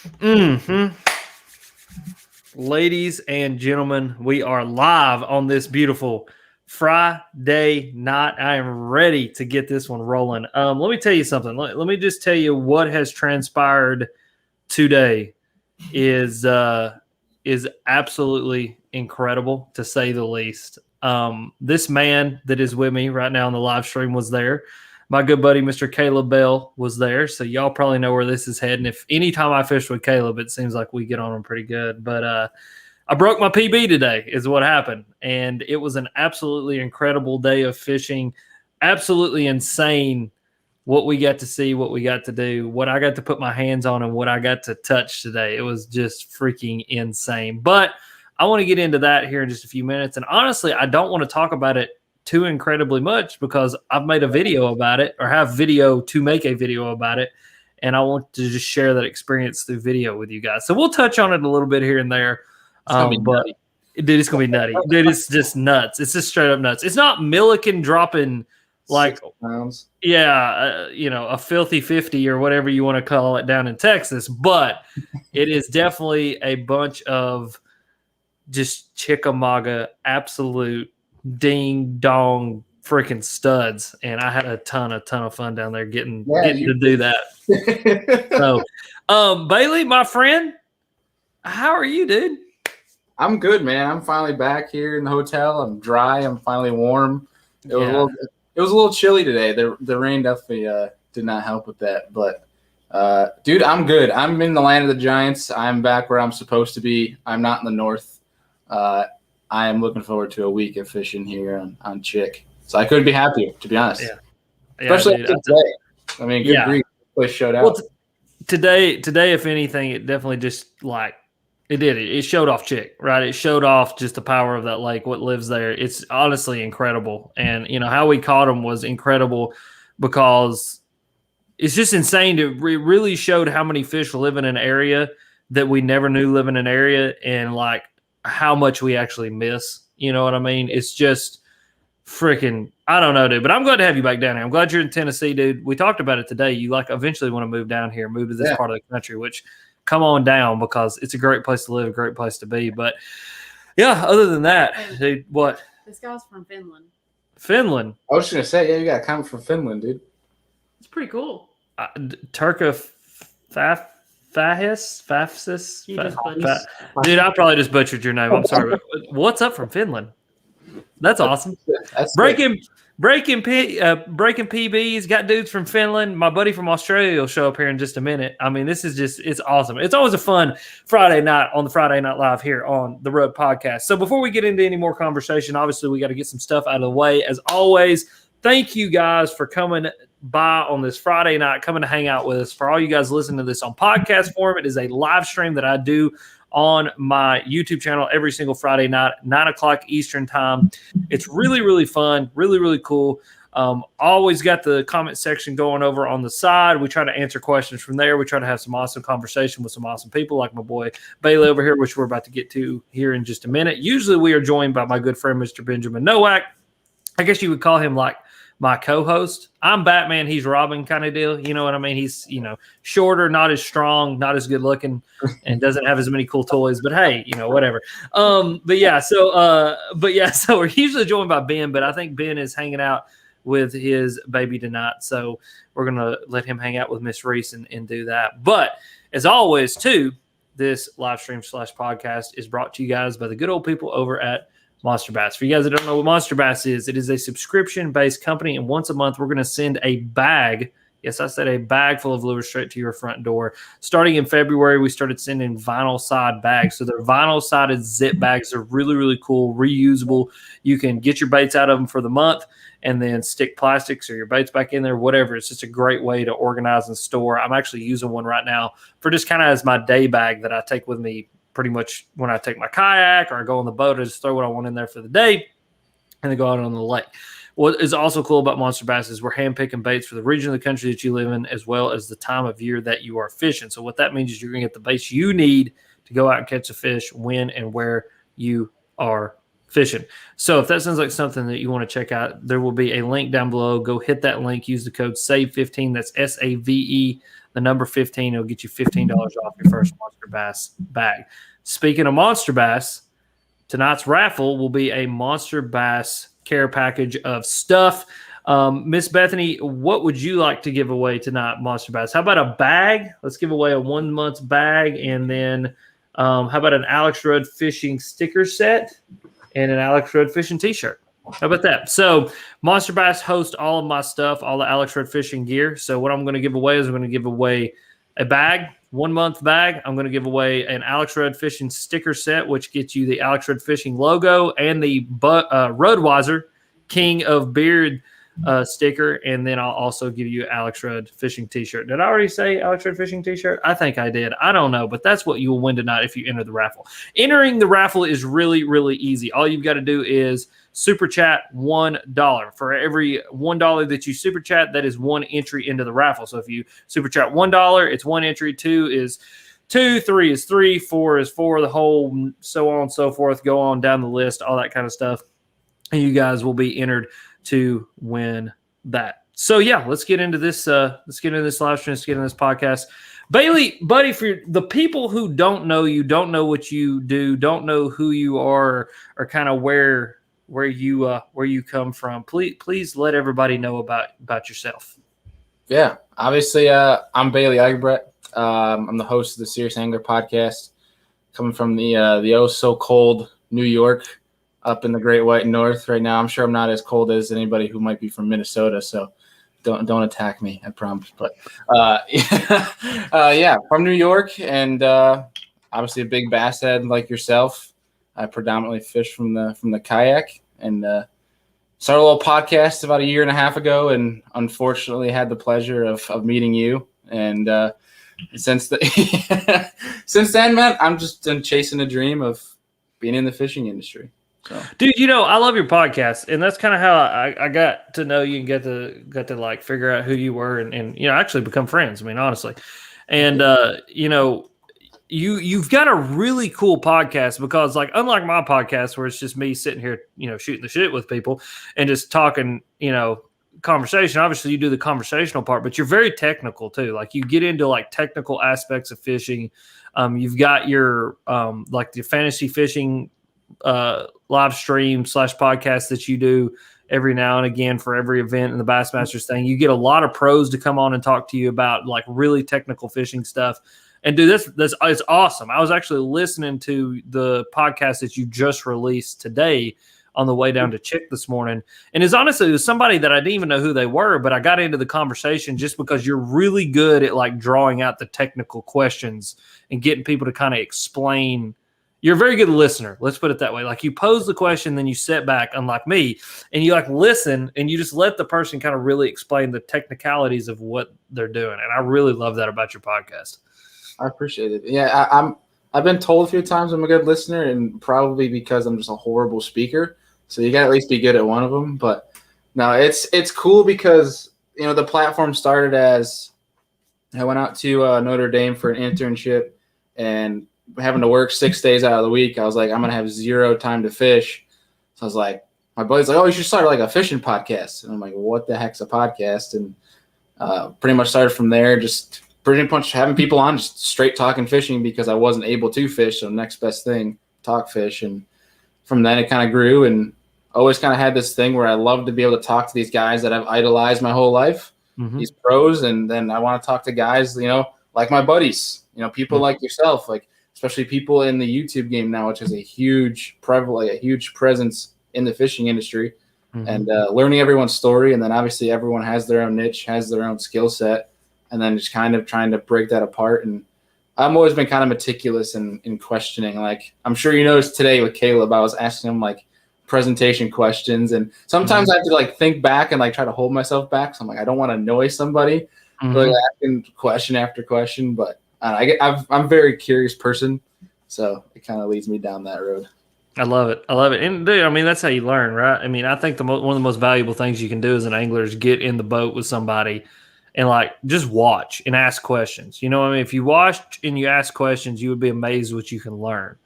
Mm-hmm. Ladies and gentlemen, we are live on this beautiful Friday night. I am ready to get this one rolling. Let me tell you something. Let me just tell you what has transpired today is absolutely incredible, to say the least. This man that is with me right now on the live stream was there. My good buddy, Mr. Caleb Bell, was there. So y'all probably know where this is heading. If anytime I fish with Caleb, it seems like we get on him pretty good. But I broke my PB today is what happened. And it was an absolutely incredible day of fishing. Absolutely insane what we got to see, what we got to do, what I got to put my hands on, and what I got to touch today. It was just freaking insane. But I want to get into that here in just a few minutes. And honestly, I don't want to talk about it too incredibly much because I've made a video about it, or have video to make a video about it. And I want to just share that experience through video with you guys. So we'll touch on it a little bit here and there. But dude, it's going to be nutty. Dude, it's just nuts. It's just straight up nuts. It's not Milliken dropping like pounds. Yeah, a filthy 50 or whatever you want to call it down in Texas, but it is definitely a bunch of just Chickamauga absolute ding dong freaking studs, and I had a ton of fun down there getting to do that. So, Bailey, my friend, how are you, dude? I'm good, man. I'm finally back here in the hotel. I'm dry. I'm finally warm. It was a little chilly today. The rain definitely did not help with that. But, dude, I'm good. I'm in the land of the giants. I'm back where I'm supposed to be. I'm not in the north. I am looking forward to a week of fishing here on Chick. So I couldn't be happier, to be honest. Yeah. Especially today. I mean, good grief. Place showed out. Well, today, if anything, it definitely just like it did. It showed off Chick, right? It showed off just the power of that lake, what lives there. It's honestly incredible. And, how we caught them was incredible because it's just insane. It really showed how many fish live in an area that we never knew live in an area, and like how much we actually miss. You know what I mean? It's just freaking, I don't know, dude. But I'm glad to have you back down here. I'm glad you're in Tennessee, dude. We talked about it today. You like eventually want to move down here, move to this part of the country, which come on down because it's a great place to live, a great place to be. But yeah, other than that, dude, what? This guy's from Finland. Finland? I was just going to say, yeah, you got a comment from Finland, dude. It's pretty cool. Turka Fafsis? Dude, I probably just butchered your name. I'm sorry. What's up from Finland? That's awesome. Breaking PBs, got dudes from Finland. My buddy from Australia will show up here in just a minute. I mean, this is just, it's awesome. It's always a fun Friday night on the Friday Night Live here on the Road Podcast. So before we get into any more conversation, obviously we got to get some stuff out of the way. As always, thank you guys for coming by on this Friday night, coming to hang out with us. For all you guys listening to this on podcast form, it is a live stream that I do on my YouTube channel every single Friday night, 9 o'clock Eastern time. It's really, really fun, really, really cool. Always got the comment section going over on the side. We try to answer questions from there. We try to have some awesome conversation with some awesome people like my boy Bailey over here, which we're about to get to here in just a minute. Usually we are joined by my good friend, Mr. Benjamin Nowak. I guess you would call him like my co-host. I'm Batman, he's Robin kind of deal. You know what I mean? He's, shorter, not as strong, not as good looking, and doesn't have as many cool toys, but hey, whatever. So we're usually joined by Ben, but I think Ben is hanging out with his baby tonight. So we're going to let him hang out with Miss Reese and do that. But as always, too, this live stream / podcast is brought to you guys by the good old people over at Monster Bass. For you guys that don't know what Monster Bass is, it is a subscription-based company, and once a month we're going to send a bag. Yes, I said a bag full of lures straight to your front door. Starting in February, we started sending vinyl side bags. So they're vinyl-sided zip bags. They're really, really cool, reusable. You can get your baits out of them for the month and then stick plastics or your baits back in there, whatever. It's just a great way to organize and store. I'm actually using one right now for just kind of as my day bag that I take with me pretty much when I take my kayak or I go on the boat. I just throw what I want in there for the day and then go out on the lake. What is also cool about Monster Bass is we're handpicking baits for the region of the country that you live in, as well as the time of year that you are fishing. So what that means is you're going to get the baits you need to go out and catch a fish when and where you are fishing. So if that sounds like something that you want to check out, there will be a link down below. Go hit that link. Use the code SAVE15. That's SAVE. the number 15. It'll get you $15 off your first Monster Bass bag. Speaking of Monster Bass, tonight's raffle will be a Monster Bass care package of stuff. Miss Bethany, what would you like to give away tonight, Monster Bass? How about a bag? Let's give away a 1 month bag. And then how about an Alex Rudd Fishing sticker set and an Alex Rudd Fishing t-shirt? How about that? So Monster Bass hosts all of my stuff, all the Alex Rudd Fishing gear. So what I'm going to give away is I'm going to give away a bag, 1 month bag. I'm going to give away an Alex Rudd Fishing sticker set, which gets you the Alex Rudd Fishing logo and the Rudweiser King of Beard sticker, and then I'll also give you Alex Rudd Fishing t-shirt. Did I already say Alex Rudd Fishing t-shirt? I think I did. I don't know, but that's what you will win tonight if you enter the raffle. Entering the raffle is really, really easy. All you've got to do is super chat $1. For every $1 that you super chat, that is one entry into the raffle. So if you super chat $1, it's one entry. 2 is 2, 3 is 3, 4 is 4, the whole so on and so forth. Go on down the list, all that kind of stuff. And you guys will be entered to win that. So yeah, let's get into this. Let's get into this live stream. Let's get into this podcast. Bailey, buddy, for the people who don't know you, don't know what you do, don't know who you are, or kind of where you come from, please let everybody know about yourself. Yeah, obviously, I'm Bailey Eigbrett. I'm the host of the Serious Angler podcast, coming from the oh so cold New York, up in the Great White North right now. I'm sure I'm not as cold as anybody who might be from Minnesota, so don't attack me, I promise. But yeah, from New York, and obviously a big bass head like yourself. I predominantly fish from the kayak, and started a little podcast about 1.5 years ago, and unfortunately had the pleasure of meeting you. And since then, man, I'm just been chasing a dream of being in the fishing industry. So. Dude, I love your podcast, and that's kind of how I got to know you and got to like figure out who you were, and actually become friends. I mean, honestly, and you've got a really cool podcast, because like unlike my podcast where it's just me sitting here, shooting the shit with people and just talking, conversation. Obviously, you do the conversational part, but you're very technical too. Like you get into like technical aspects of fishing. You've got your like the fantasy fishing live stream / podcast that you do every now and again for every event in the Bassmasters thing. You get a lot of pros to come on and talk to you about like really technical fishing stuff. And dude, this it's awesome. I was actually listening to the podcast that you just released today on the way down to Chick this morning. And it was somebody that I didn't even know who they were, but I got into the conversation just because you're really good at like drawing out the technical questions and getting people to kind of explain. You're a very good listener. Let's put it that way. Like you pose the question, then you sit back, unlike me, and you like listen and you just let the person kind of really explain the technicalities of what they're doing. And I really love that about your podcast. I appreciate it. Yeah, I've been told a few times I'm a good listener, and probably because I'm just a horrible speaker. So you got to at least be good at one of them. But no, it's cool because the platform started as I went out to Notre Dame for an internship, and having to work 6 days out of the week, I was like, I'm gonna have zero time to fish. So I was like, my buddy's like, oh, you should start like a fishing podcast. And I'm like, what the heck's a podcast? And pretty much started from there, just pretty much having people on, just straight talking fishing, because I wasn't able to fish. So next best thing, talk fish. And from then it kind of grew, and always kind of had this thing where I love to be able to talk to these guys that I've idolized my whole life, these pros. And then I want to talk to guys, like my buddies, people like yourself, like, especially people in the YouTube game now, which is a huge presence in the fishing industry, and learning everyone's story. And then obviously everyone has their own niche, has their own skill set, and then just kind of trying to break that apart. And I've always been kind of meticulous in questioning. Like I'm sure you noticed today with Caleb, I was asking him like presentation questions, and sometimes I have to like think back and like try to hold myself back. So I'm like, I don't want to annoy somebody, really asking question after question, but I'm a very curious person, so it kind of leads me down that road. I love it. And dude, I mean, that's how you learn, right? I mean, I think one of the most valuable things you can do as an angler is get in the boat with somebody and like just watch and ask questions. I mean, if you watch and you ask questions, you would be amazed what you can learn.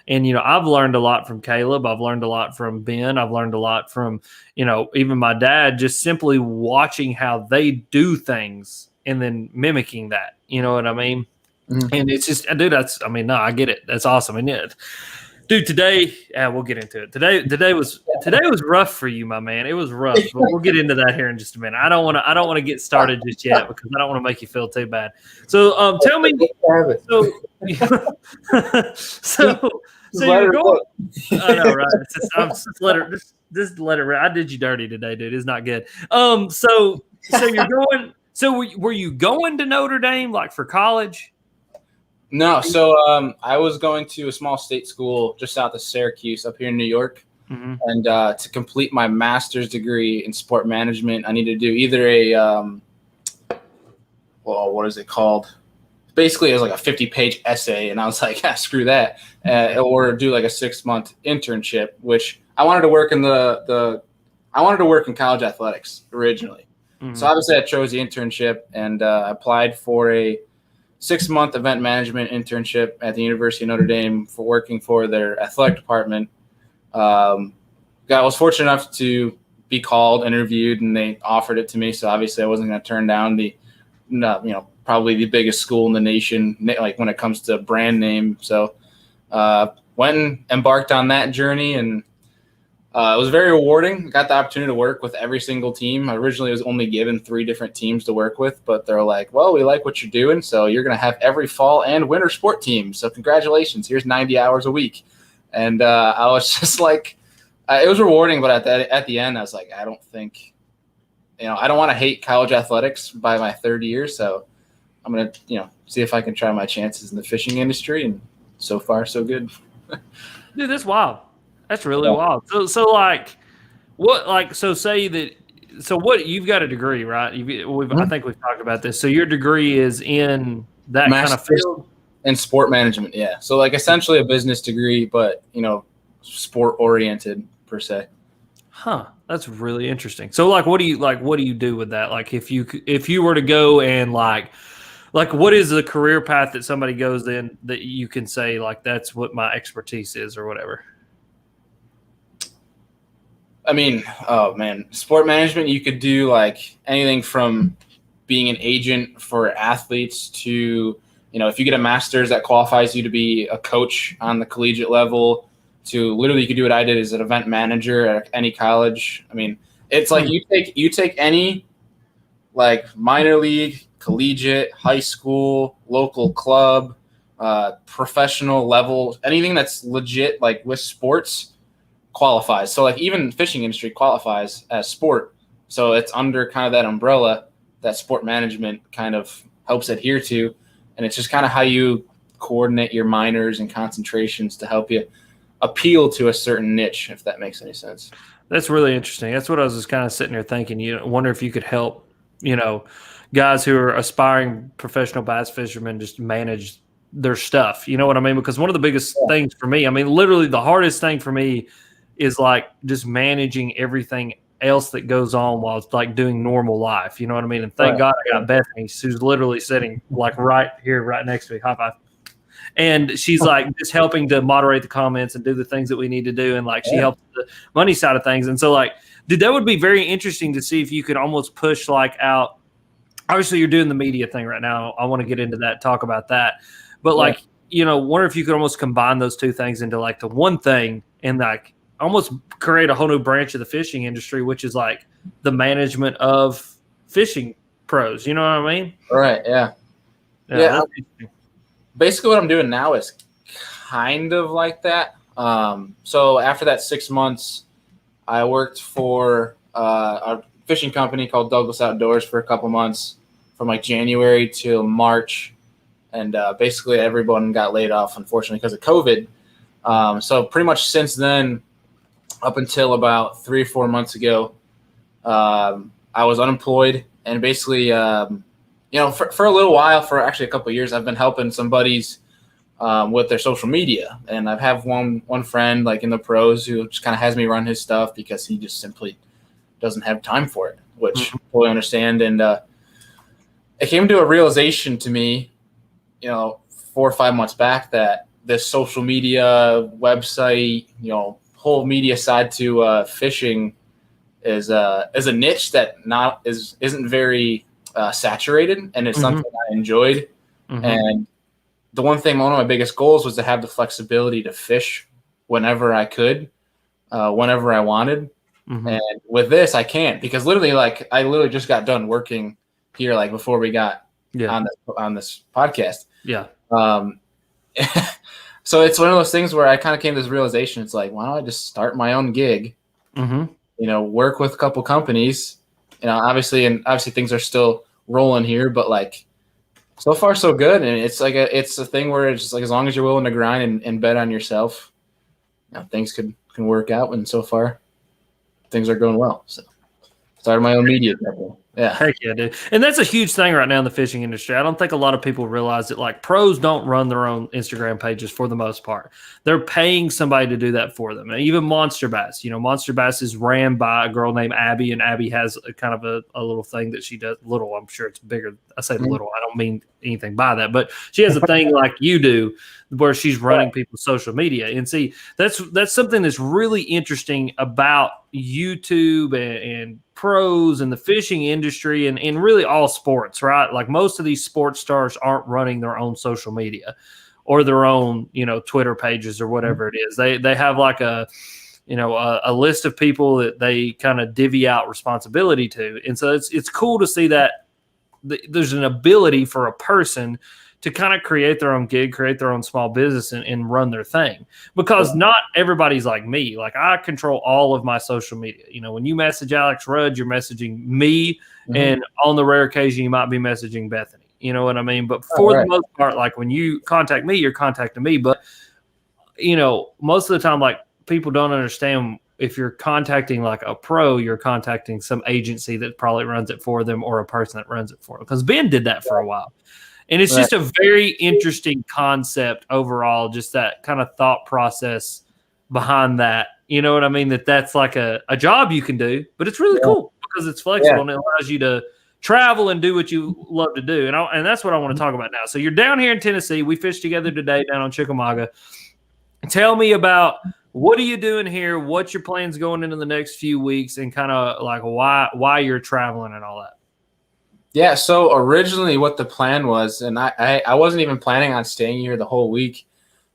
And, I've learned a lot from Caleb. I've learned a lot from Ben. I've learned a lot from, even my dad, just simply watching how they do things and then mimicking that, You know what I mean? Mhm. And it's just, dude, no, I get it. That's awesome. And yeah, dude, today, we'll get into it. Today was rough for you, my man. It was rough, but we'll get into that here in just a minute. I don't want to get started just yet because I don't want to make you feel too bad. So, tell me, so you're going. I know, right? Just let it. I did you dirty today, dude. It's not good. So you're going. So were you going to Notre Dame like for college? No, so I was going to a small state school just south of Syracuse up here in New York. Mm-hmm. And to complete my master's degree in sport management, I need to do either a, what is it called? Basically, it was like a 50-page essay. And I was like, screw that. Or do like a 6-month internship, which I wanted to work in I wanted to work in college athletics originally. Mm-hmm. So obviously I chose the internship and applied for a 6-month event management internship at the University of Notre Dame for working for their athletic department. I was fortunate enough to be called, interviewed, and they offered it to me. So obviously I wasn't going to turn down probably the biggest school in the nation, like when it comes to brand name. So went and embarked on that journey, and it was very rewarding. Got the opportunity to work with every single team. I originally was only given 3 different teams to work with, but they're like, well, we like what you're doing, so you're going to have every fall and winter sport team. So congratulations. Here's 90 hours a week. And I was just like, it was rewarding, but at the end, I was like, I don't think, I don't want to hate college athletics by my 3rd year. So I'm going to, see if I can try my chances in the fishing industry. And so far, so good. Dude, that's wild. That's really wild. So what you've got a degree, right? I think we've talked about this. So your degree is in that kind of field? In sport management, yeah. So like essentially a business degree, but sport oriented per se. Huh. That's really interesting. So what do you do with that? Like if you were to go and like what is the career path that somebody goes in that you can say like that's what my expertise is or whatever? I mean, oh man, sport management, you could do like anything from being an agent for athletes to, if you get a master's that qualifies you to be a coach on the collegiate level, to literally you could do what I did as an event manager at any college. I mean, it's like you take any like minor league, collegiate, high school, local club, professional level, anything that's legit like with sports qualifies. So like even fishing industry qualifies as sport. So it's under kind of that umbrella that sport management kind of helps adhere to. And it's just kind of how you coordinate your minors and concentrations to help you appeal to a certain niche, if that makes any sense. That's really interesting. That's what I was just kind of sitting there thinking. Wonder if you could help, guys who are aspiring professional bass fishermen just manage their stuff. You know what I mean? Because one of the biggest things for me, literally the hardest thing for me is like just managing everything else that goes on while it's like doing normal life. You know what I mean? And thank God I got Bethany, who's literally sitting like right here, right next to me. High five. And she's like just helping to moderate the comments and do the things that we need to do. And like she helps the money side of things. And so like, dude, that would be very interesting to see if you could almost push like out. Obviously you're doing the media thing right now. I want to get into that, talk about that. But like, wonder if you could almost combine those two things into like the one thing and like almost create a whole new branch of the fishing industry, which is like the management of fishing pros. You know what I mean? Right. Yeah. Basically what I'm doing now is kind of like that. So after that 6 months, I worked for a fishing company called Douglas Outdoors for a couple months from like January till March. And basically everyone got laid off, unfortunately, because of COVID. So pretty much since then, up until about 3 or 4 months ago, I was unemployed. And basically, for a little while, for actually a couple of years, I've been helping some buddies with their social media. And I have one friend like in the pros who just kind of has me run his stuff because he just simply doesn't have time for it, which I fully understand. And it came to a realization to me, 4 or 5 months back that this social media website, whole media side to fishing is a niche that isn't very saturated, and it's something I enjoyed. And the one of my biggest goals was to have the flexibility to fish whenever I could, whenever I wanted. And with this, I can't, because literally, like, I literally just got done working here, like, before we got on this podcast. Yeah. So it's one of those things where I kind of came to this realization. It's like, why don't I just start my own gig? Work with a couple companies. Obviously things are still rolling here, but like, so far so good. And it's like it's a thing where it's just like, as long as you're willing to grind and bet on yourself, things can work out. And so far, things are going well. So started my own media company. Yeah. Heck yeah, dude. And that's a huge thing right now in the fishing industry. I don't think a lot of people realize that, like, pros don't run their own Instagram pages for the most part. They're paying somebody to do that for them. And even Monster Bass, Monster Bass is ran by a girl named Abby, and Abby has a kind of a little thing that she does. Little, I'm sure it's bigger. I say little. I don't mean anything by that, but she has a thing like you do where she's running people's social media. And see, that's something that's really interesting about YouTube and pros and the fishing industry and really all sports, right? Like, most of these sports stars aren't running their own social media or their own, Twitter pages or whatever it is. They have like a list of people that they kind of divvy out responsibility to. And so it's cool to see that there's an ability for a person to kind of create their own gig, create their own small business and run their thing, because not everybody's like me. Like, I control all of my social media. When you message Alex Rudd, you're messaging me, and on the rare occasion you might be messaging Bethany. You know what I mean? But for the most part, like, when you contact me, you're contacting me. But, most of the time, like, people don't understand, if you're contacting like a pro, you're contacting some agency that probably runs it for them, or a person that runs it for them. Because Ben did that for a while. And it's just a very interesting concept overall, just that kind of thought process behind that. You know what I mean? That's like a job you can do, but it's really cool because it's flexible and it allows you to travel and do what you love to do. And that's what I want to talk about now. So you're down here in Tennessee. We fished together today down on Chickamauga. Tell me about, what are you doing here? What's your plans going into the next few weeks, and kind of like why you're traveling and all that? Yeah, so originally what the plan was, and I wasn't even planning on staying here the whole week.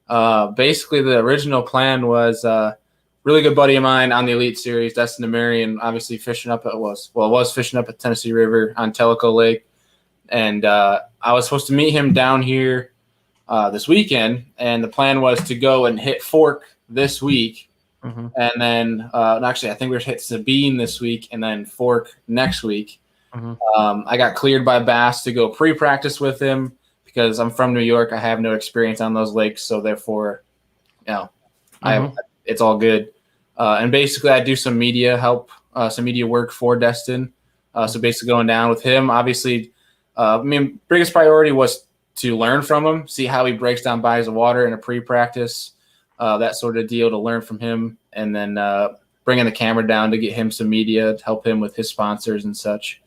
Basically, the original plan was a really good buddy of mine on the Elite Series, Destin Demarion, obviously fishing up was fishing up at Tennessee River on Tellico Lake. And I was supposed to meet him down here this weekend, and the plan was to go and hit Fork this week. And then actually, I think we're hit Sabine this week, and then Fork next week. I got cleared by Bass to go pre-practice with him because I'm from New York. I have no experience on those lakes, so therefore, it's all good. And basically, I do some media work for Destin. So basically, going down with him. Obviously, biggest priority was to learn from him, see how he breaks down bodies of water in a pre-practice, that sort of deal, to learn from him, and then bringing the camera down to get him some media to help him with his sponsors and such.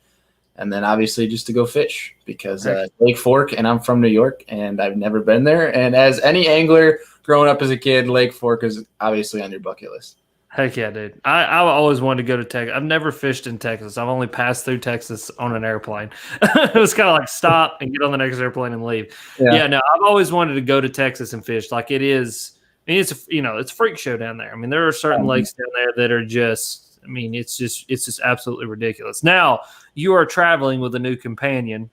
And then obviously just to go fish, because Lake Fork, and I'm from New York, and I've never been there. And as any angler growing up as a kid, Lake Fork is obviously on your bucket list. Heck yeah, dude. I always wanted to go to Texas. I've never fished in Texas. I've only passed through Texas on an airplane. It was kind of like stop and get on the next airplane and leave. Yeah, no, I've always wanted to go to Texas and fish. Like, it's a freak show down there. I mean, there are certain lakes down there that are just, it's just absolutely ridiculous. Now, you are traveling with a new companion,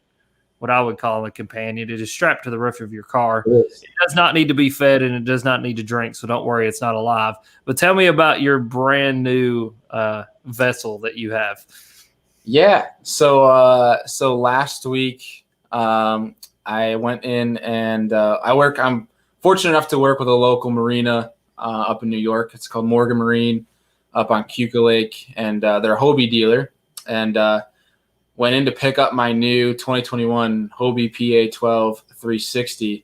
what I would call a companion. It is strapped to the roof of your car. It does not need to be fed, and it does not need to drink, so don't worry, it's not alive. But tell me about your brand new vessel that you have. Yeah, so last week I went in and I'm fortunate enough to work with a local marina up in New York. It's called Morgan Marine up on Cuca Lake, and they're a Hobie dealer. And went in to pick up my new 2021 Hobie PA12 360,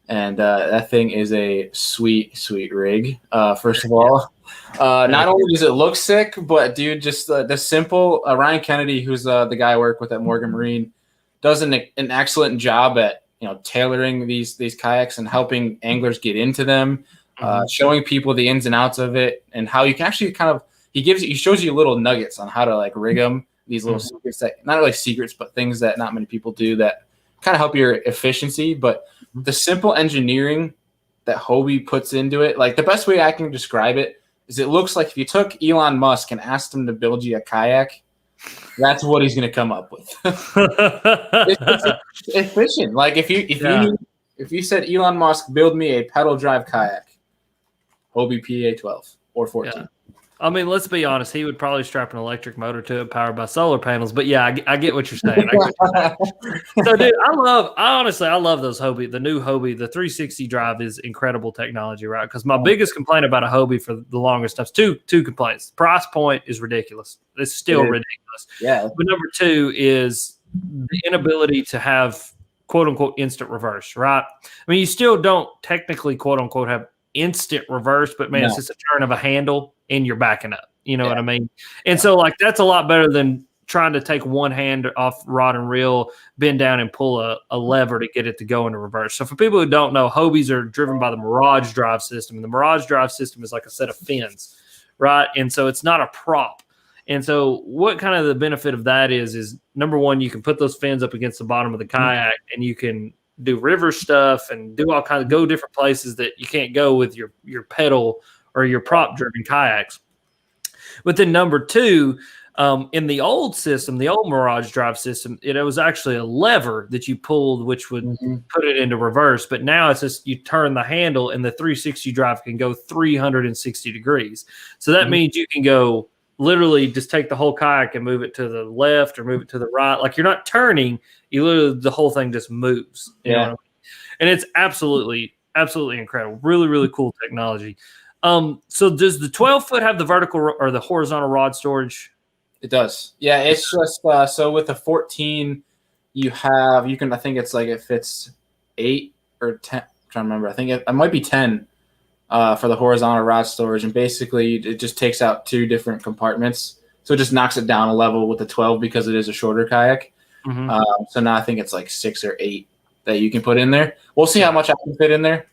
and that thing is a sweet rig. First of all, not only does it look sick, but dude, just the simple Ryan Kennedy, who's the guy I work with at Morgan Marine, does an excellent job at tailoring these kayaks and helping anglers get into them, showing people the ins and outs of it, and how you can actually he shows you little nuggets on how to like rig them. These little secrets that, not really secrets, but things that not many people do that kind of help your efficiency, but the simple engineering that Hobie puts into it, like the best way I can describe it is it looks like if you took Elon Musk and asked him to build you a kayak, that's what he's going to come up with. it's efficient. Like if you said Elon Musk build me a pedal drive kayak, Hobie PA 12 or 14. Yeah. I mean, let's be honest. He would probably strap an electric motor to it, powered by solar panels. But yeah, I get what you're saying. So, dude, I love those Hobie. The new Hobie, the 360 drive is incredible technology, right? Because my biggest complaint about a Hobie for the longest time, two complaints. Price point is ridiculous. It's still ridiculous. Yeah. But number two is the inability to have quote unquote instant reverse, right? I mean, you still don't technically quote unquote have instant reverse, but man, it's just a turn of a handle and you're backing up. You know what I mean? And so like that's a lot better than trying to take one hand off rod and reel, bend down and pull a lever to get it to go into reverse. So for people who don't know, Hobies are driven by the Mirage drive system. And the Mirage drive system is like a set of fins, right? And so it's not a prop. And so what kind of the benefit of that is number one, you can put those fins up against the bottom of the kayak and you can do river stuff and do all kinds of go different places that you can't go with your pedal or your prop driven kayaks. But then number two, in the old system, the old Mirage drive system, it was actually a lever that you pulled, which would put it into reverse. But now it's just you turn the handle and the 360 drive can go 360 degrees. So that means you can go literally just take the whole kayak and move it to the left or move it to the right. Like you're not turning, you literally, the whole thing just moves. You know what I mean? And it's absolutely incredible. Really, really cool technology. So does the 12-foot have the vertical or the horizontal rod storage? It does. Yeah, it's just so with the 14, I think it's like it fits 8 or 10. I'm trying to remember. I think it might be 10 for the horizontal rod storage, and basically it just takes out 2 different compartments. So it just knocks it down a level with the 12 because it is a shorter kayak. So now I think it's like 6 or 8 that you can put in there. We'll see how much I can fit in there.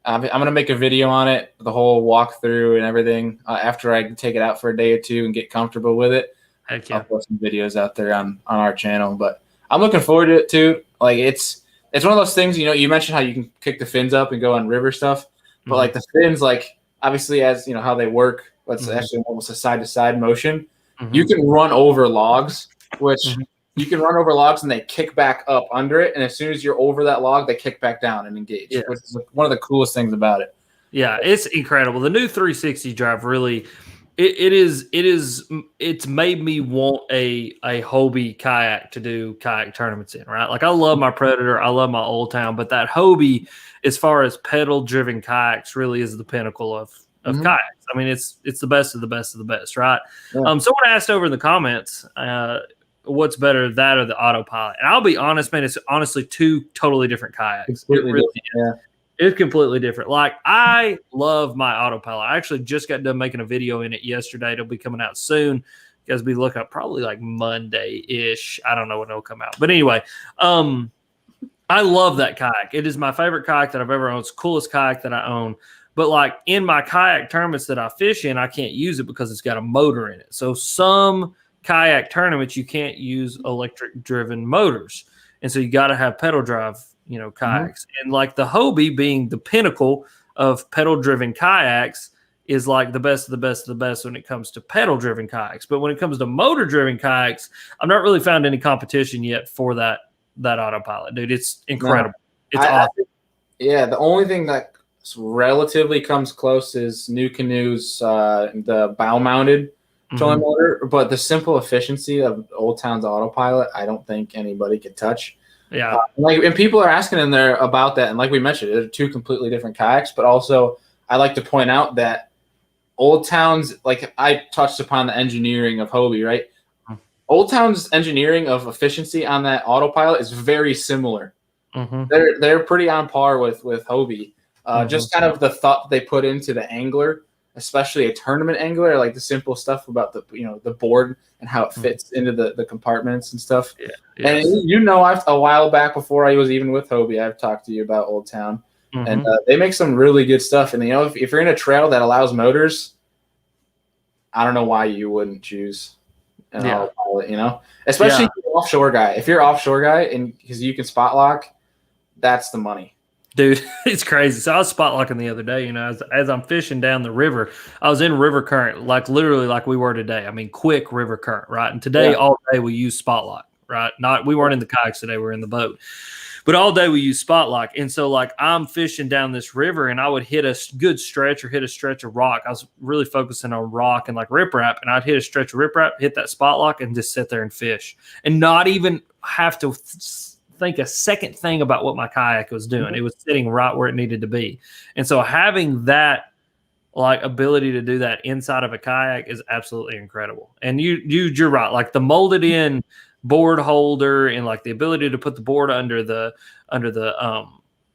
I'm going to make a video on it, the whole walkthrough and everything, after I take it out for a day or two and get comfortable with it. Heck yeah. I'll put some videos out there on our channel. But I'm looking forward to it too. Like it's one of those things, you mentioned how you can kick the fins up and go on river stuff. But like the fins, like obviously as you know how they work, it's actually almost a side-to-side motion. You can run over logs, which you can run over logs and they kick back up under it. And as soon as you're over that log, they kick back down and engage, which is one of the coolest things about it. Yeah, it's incredible. The new 360 drive really, it's made me want a Hobie kayak to do kayak tournaments in, right? Like I love my Predator, I love my Old Town, but that Hobie, as far as pedal driven kayaks, really is the pinnacle of kayaks. I mean, it's the best of the best of the best, right? Yeah. Someone asked over in the comments, what's better, that or the autopilot? And I'll be honest, man, it's honestly 2 totally different kayaks. It's completely different. Like I love my autopilot. I actually just got done making a video in it yesterday. It'll be coming out soon. You guys be looking up probably like Monday-ish. I don't know when it'll come out. But anyway, I love that kayak. It is my favorite kayak that I've ever owned. It's the coolest kayak that I own. But like in my kayak tournaments that I fish in, I can't use it because it's got a motor in it. So some kayak tournaments you can't use electric driven motors, and so you got to have pedal drive kayaks. And like the Hobie being the pinnacle of pedal driven kayaks is like the best of the best of the best when it comes to pedal driven kayaks. But when it comes to motor driven kayaks, I've not really found any competition yet for that autopilot, dude. It's incredible. It's awesome. The only thing that relatively comes close is New Canoe's the bow mounted trolling motor, but the simple efficiency of Old Town's autopilot, I don't think anybody could touch. Yeah. And people are asking in there about that. And like we mentioned, they're 2 completely different kayaks, but also I like to point out that Old Town's, like I touched upon the engineering of Hobie, right? Old Town's engineering of efficiency on that autopilot is very similar. They're pretty on par with Hobie. Just kind of the thought they put into the angler, especially a tournament angler, like the simple stuff about the board and how it fits into the compartments and stuff. And a while back before I was even with Hobie, I've talked to you about Old Town, and they make some really good stuff. And if you're in a trail that allows motors, I don't know why you wouldn't choose an autopilot, especially if you're an offshore guy. If you're an offshore guy and because you can spot lock, that's the money. Dude, it's crazy. So I was spot locking the other day, as I'm fishing down the river, I was in river current, like literally like we were today. I mean, quick river current, right? And today, all day we use spot lock, right? We weren't in the kayaks today, we were in the boat. But all day we use spot lock. And so like I'm fishing down this river and I would hit a good stretch or hit a stretch of rock. I was really focusing on rock and like riprap, and I'd hit a stretch of riprap, hit that spot lock and just sit there and fish and not even have to think a second thing about what my kayak was doing. It was sitting right where it needed to be. And so having that like ability to do that inside of a kayak is absolutely incredible. And you're right. Like the molded in board holder and like the ability to put the board under the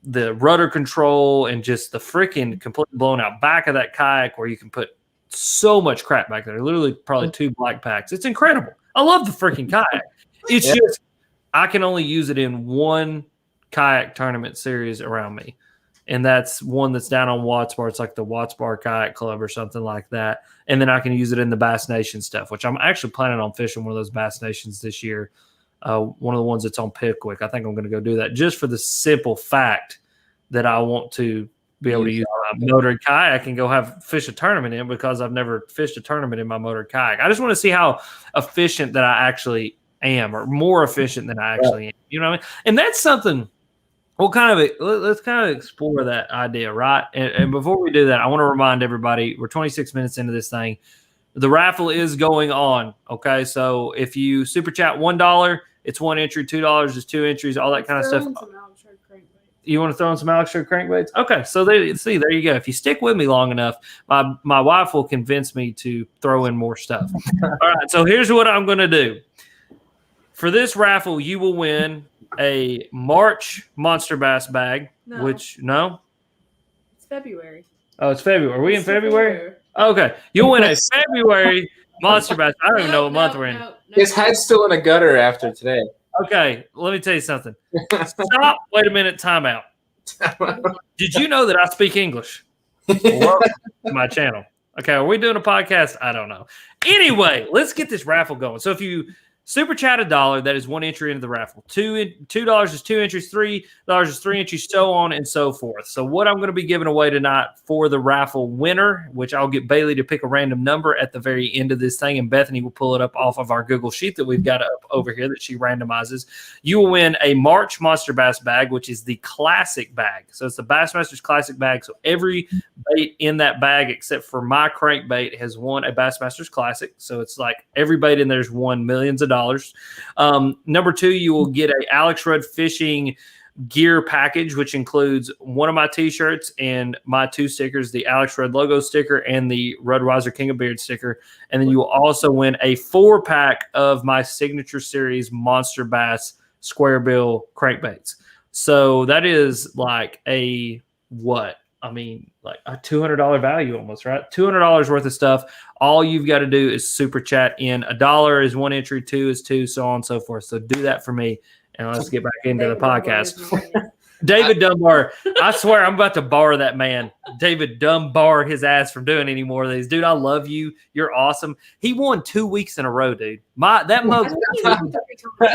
rudder control and just the freaking completely blown out back of that kayak where you can put so much crap back there, literally probably 2 black packs. It's incredible. I love the freaking kayak. It's just I can only use it in one kayak tournament series around me. And that's one that's down on Watts Bar. It's like the Watts Bar Kayak Club or something like that. And then I can use it in the Bass Nation stuff, which I'm actually planning on fishing one of those Bass Nations this year. One of the ones that's on Pickwick. I think I'm going to go do that just for the simple fact that I want to be able to use my motor kayak and go fish a tournament in, because I've never fished a tournament in my motor kayak. I just want to see how efficient that I actually am, or more efficient than I actually am. You know what I mean? And that's something let's kind of explore that idea, right? And before we do that, I want to remind everybody, we're 26 minutes into this thing. The raffle is going on, okay? So if you super chat $1, it's 1 entry, $2 is 2 entries, all that kind of stuff. You want to throw in some Alex Shore crankbaits? Okay, so there you go. If you stick with me long enough, my wife will convince me to throw in more stuff. All right, so here's what I'm going to do. For this raffle, you will win a March Monster Bass bag, It's February. Oh, it's February. Are we in February? Okay. You'll win a February Monster Bass. I don't even know what month we're in. His head's still in a gutter after today. Okay. Let me tell you something. Stop. Wait a minute. Time out. Did you know that I speak English? Welcome to my channel. Okay. Are we doing a podcast? I don't know. Anyway, let's get this raffle going. So if you super chat $1, that is 1 entry into the raffle. $2 is 2 entries, $3 is 3 entries, so on and so forth. So what I'm going to be giving away tonight for the raffle winner, which I'll get Bailey to pick a random number at the very end of this thing, and Bethany will pull it up off of our Google Sheet that we've got up over here that she randomizes. You will win a March Monster Bass bag, which is the classic bag. So it's the Bassmasters Classic bag. So every bait in that bag, except for my crankbait, has won a Bassmasters Classic. So it's like every bait in there's won millions of dollars. Number 2, you will get a Alex Rudd fishing gear package, which includes one of my t-shirts and my 2 stickers, the Alex Rudd logo sticker and the Rudweiser King of Beard sticker. And then you will also win a 4-pack of my signature series Monster Bass square bill crankbaits. So that is like a like a $200 value almost, right? $200 worth of stuff. All you've got to do is super chat in. $1 is 1 entry, 2 is 2, so on and so forth. So do that for me, and let's get back into the podcast. David Dunbar, I swear I'm about to bar that man. David Dunbar his ass from doing any more of these. Dude, I love you. You're awesome. He won 2 weeks in a row, dude.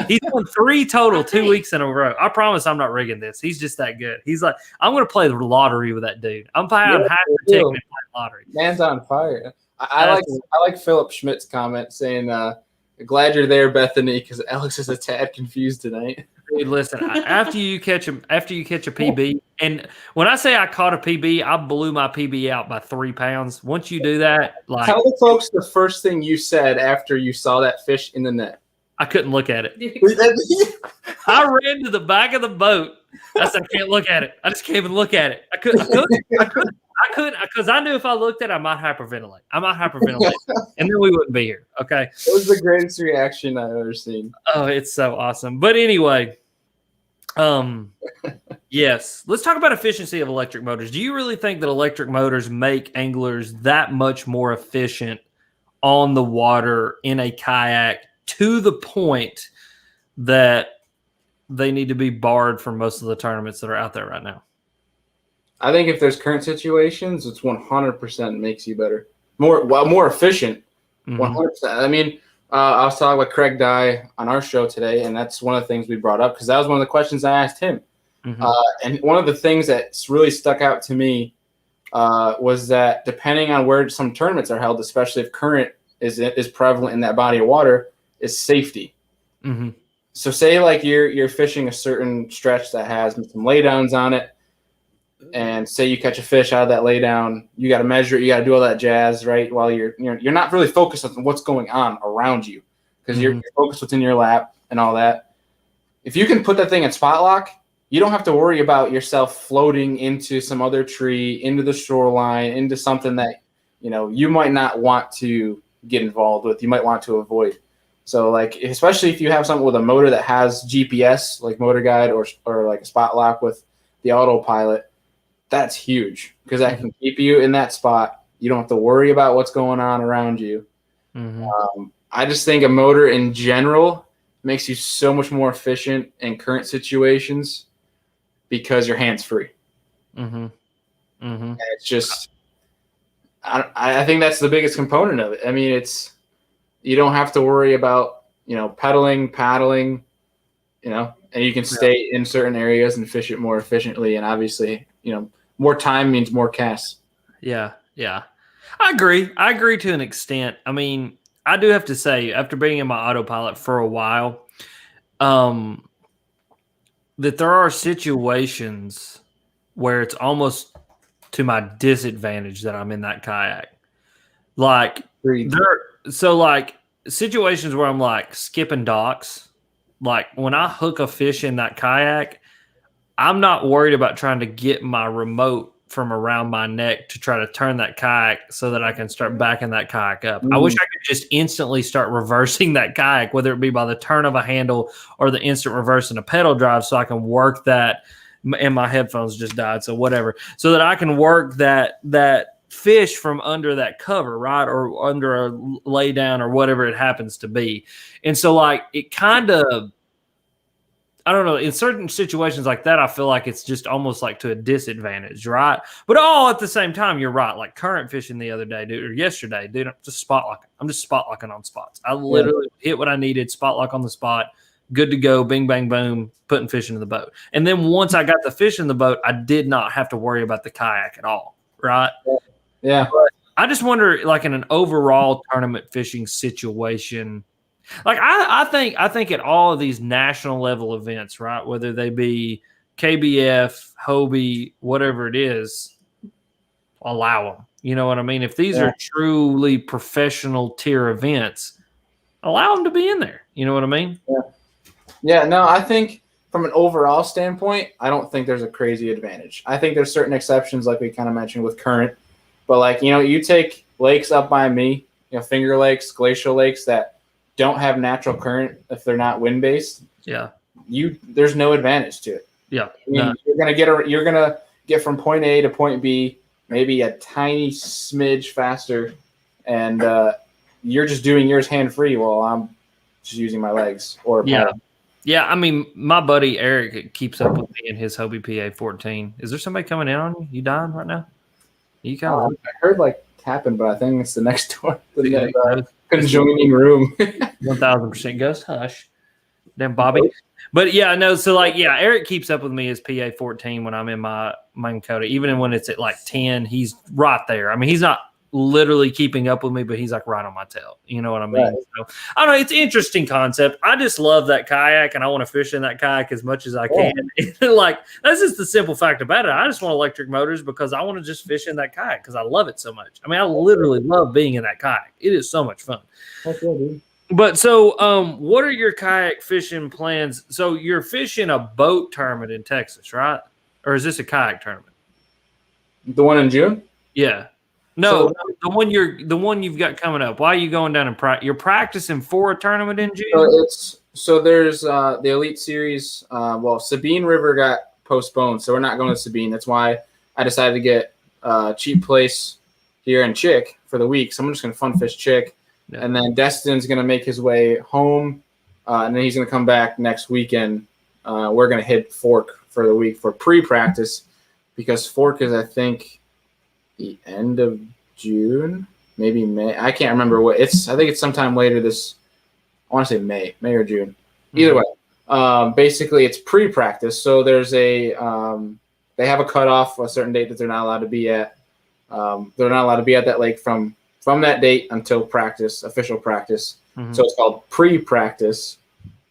He's won 3 total 2 weeks in a row. I promise I'm not rigging this. He's just that good. He's like, I'm going to play the lottery with that dude. I'm playing playing lottery. Man's on fire. I like Philip Schmidt's comment saying, glad you're there, Bethany, because Alex is a tad confused tonight. Dude, listen, after you catch a PB, and when I say I caught a PB, I blew my PB out by 3 pounds. Once you do that, like, tell the folks the first thing you said after you saw that fish in the net. I couldn't look at it. I ran to the back of the boat. I said, I can't look at it. I just can't even look at it. I couldn't, because I knew if I looked at it, I might hyperventilate. And then we wouldn't be here. Okay. It was the greatest reaction I've ever seen. Oh, it's so awesome. But anyway, yes, let's talk about efficiency of electric motors. Do you really think that electric motors make anglers that much more efficient on the water in a kayak to the point that they need to be barred from most of the tournaments that are out there right now? I think if there's current situations, it's 100% makes you better, more efficient. 100%. I mean, I was talking with Craig Dye on our show today, and that's one of the things we brought up because that was one of the questions I asked him. Mm-hmm. And one of the things that's really stuck out to me was that depending on where some tournaments are held, especially if current is prevalent in that body of water, is safety. Mm-hmm. So say like you're fishing a certain stretch that has some laydowns on it, and say you catch a fish out of that laydown, you got to measure it, you got to do all that jazz, right? While you're not really focused on what's going on around you because you're focused what's in your lap and all that. If you can put that thing in spot lock, you don't have to worry about yourself floating into some other tree, into the shoreline, into something that you might not want to get involved with. You might want to avoid. So like, especially if you have something with a motor that has GPS, like Motor Guide or like a spot lock with the autopilot, that's huge because that can keep you in that spot. You don't have to worry about what's going on around you. Mm-hmm. I just think a motor in general makes you so much more efficient in current situations because your hands free. Mm-hmm. Mm-hmm. And it's just, I think that's the biggest component of it. I mean, you don't have to worry about, pedaling, paddling, and you can stay in certain areas and fish it more efficiently. And obviously, more time means more casts. Yeah. Yeah. I agree to an extent. I mean, I do have to say, after being in my autopilot for a while, that there are situations where it's almost to my disadvantage that I'm in that kayak. Like situations where I'm like skipping docks, like when I hook a fish in that kayak, I'm not worried about trying to get my remote from around my neck to try to turn that kayak so that I can start backing that kayak up. I wish I could just instantly start reversing that kayak, whether it be by the turn of a handle or the instant reverse and a pedal drive, so I can work that. And my headphones just died, so whatever. So that I can work that fish from under that cover, right, or under a lay down or whatever it happens to be. And so, like, it kind of, I don't know, in certain situations like that, I feel like it's just almost like to a disadvantage, right? But all at the same time, you're right. Like current fishing the other day, dude, or yesterday, dude, I'm just spot locking on spots. I literally hit what I needed, spot lock on the spot, good to go, bing, bang, boom, putting fish into the boat. And then once I got the fish in the boat, I did not have to worry about the kayak at all, right? Yeah. But I just wonder, like in an overall tournament fishing situation, like I think at all of these national level events, right, whether they be KBF, Hobie, whatever it is, allow them. You know what I mean? If these are truly professional tier events, allow them to be in there. You know what I mean? Yeah. No, I think from an overall standpoint, I don't think there's a crazy advantage. I think there's certain exceptions, like we kind of mentioned with current. But like, you take lakes up by me, Finger Lakes, glacial lakes that don't have natural current if they're not wind based. Yeah. There's no advantage to it. Yeah. I mean, you're gonna get from point A to point B maybe a tiny smidge faster, and you're just doing yours hand free while I'm just using my legs or paddle. Yeah, I mean, my buddy Eric keeps up with me in his Hobie PA-14. Is there somebody coming in on you? You dying right now? You kind I heard like tapping, but I think it's the next door. The conjoining room. 1,000% ghost. Hush. Damn, Bobby. But yeah, no. So like, yeah, Eric keeps up with me as PA-14 when I'm in my Mine Coda. Even when it's at like 10, he's right there. I mean, he's not literally keeping up with me, but he's like right on my tail. You know what I mean? Right. So I don't know. It's an interesting concept. I just love that kayak, and I want to fish in that kayak as much as I can. Like, that's just the simple fact about it. I just want electric motors because I want to just fish in that kayak because I love it so much. I mean, I literally love being in that kayak. It is so much fun. That's good, dude. But so, what are your kayak fishing plans? So you're fishing a boat tournament in Texas, right? Or is this a kayak tournament? The one in June? Yeah. No, the one you've got coming up. Why are you going down and you're practicing for a tournament in June? So there's the Elite Series. Sabine River got postponed, so we're not going to Sabine. That's why I decided to get a cheap place here in Chick for the week. So I'm just going to fun fish Chick. Yeah. And then Destin's going to make his way home, and then he's going to come back next weekend. We're going to hit Fork for the week for pre-practice because Fork is, I think, the end of June, maybe May. I can't remember what it's. I think it's sometime later this I want to say May or June. Either way, basically it's pre-practice. So there's they have a cutoff, a certain date that they're not allowed to be at. They're not allowed to be at that lake from that date until practice, official practice. So it's called pre-practice.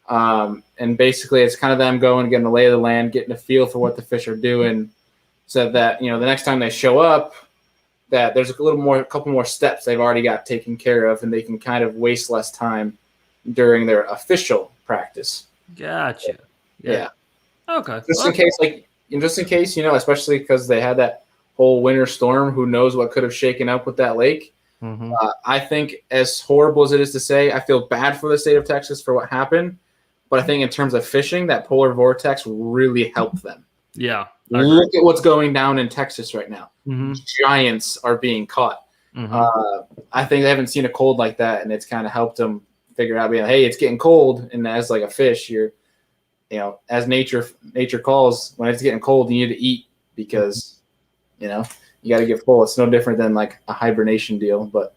And basically it's kind of them going, getting the lay of the land, getting a feel for what the fish are doing, so that, the next time they show up, that there's a couple more steps they've already got taken care of, and they can kind of waste less time during their official practice. Gotcha. Yeah. Okay. Just in case, especially because they had that whole winter storm, who knows what could have shaken up with that lake. I think, as horrible as it is to say, I feel bad for the state of Texas for what happened, but I think in terms of fishing, that polar vortex really helped them. Yeah. Look at what's going down in Texas right now. Giants are being caught. I think they haven't seen a cold like that, and it's kind of helped them figure out, being like, hey, it's getting cold, and as like a fish, you're, as nature calls, when it's getting cold, you need to eat, because, you got to get full. It's no different than like a hibernation deal. But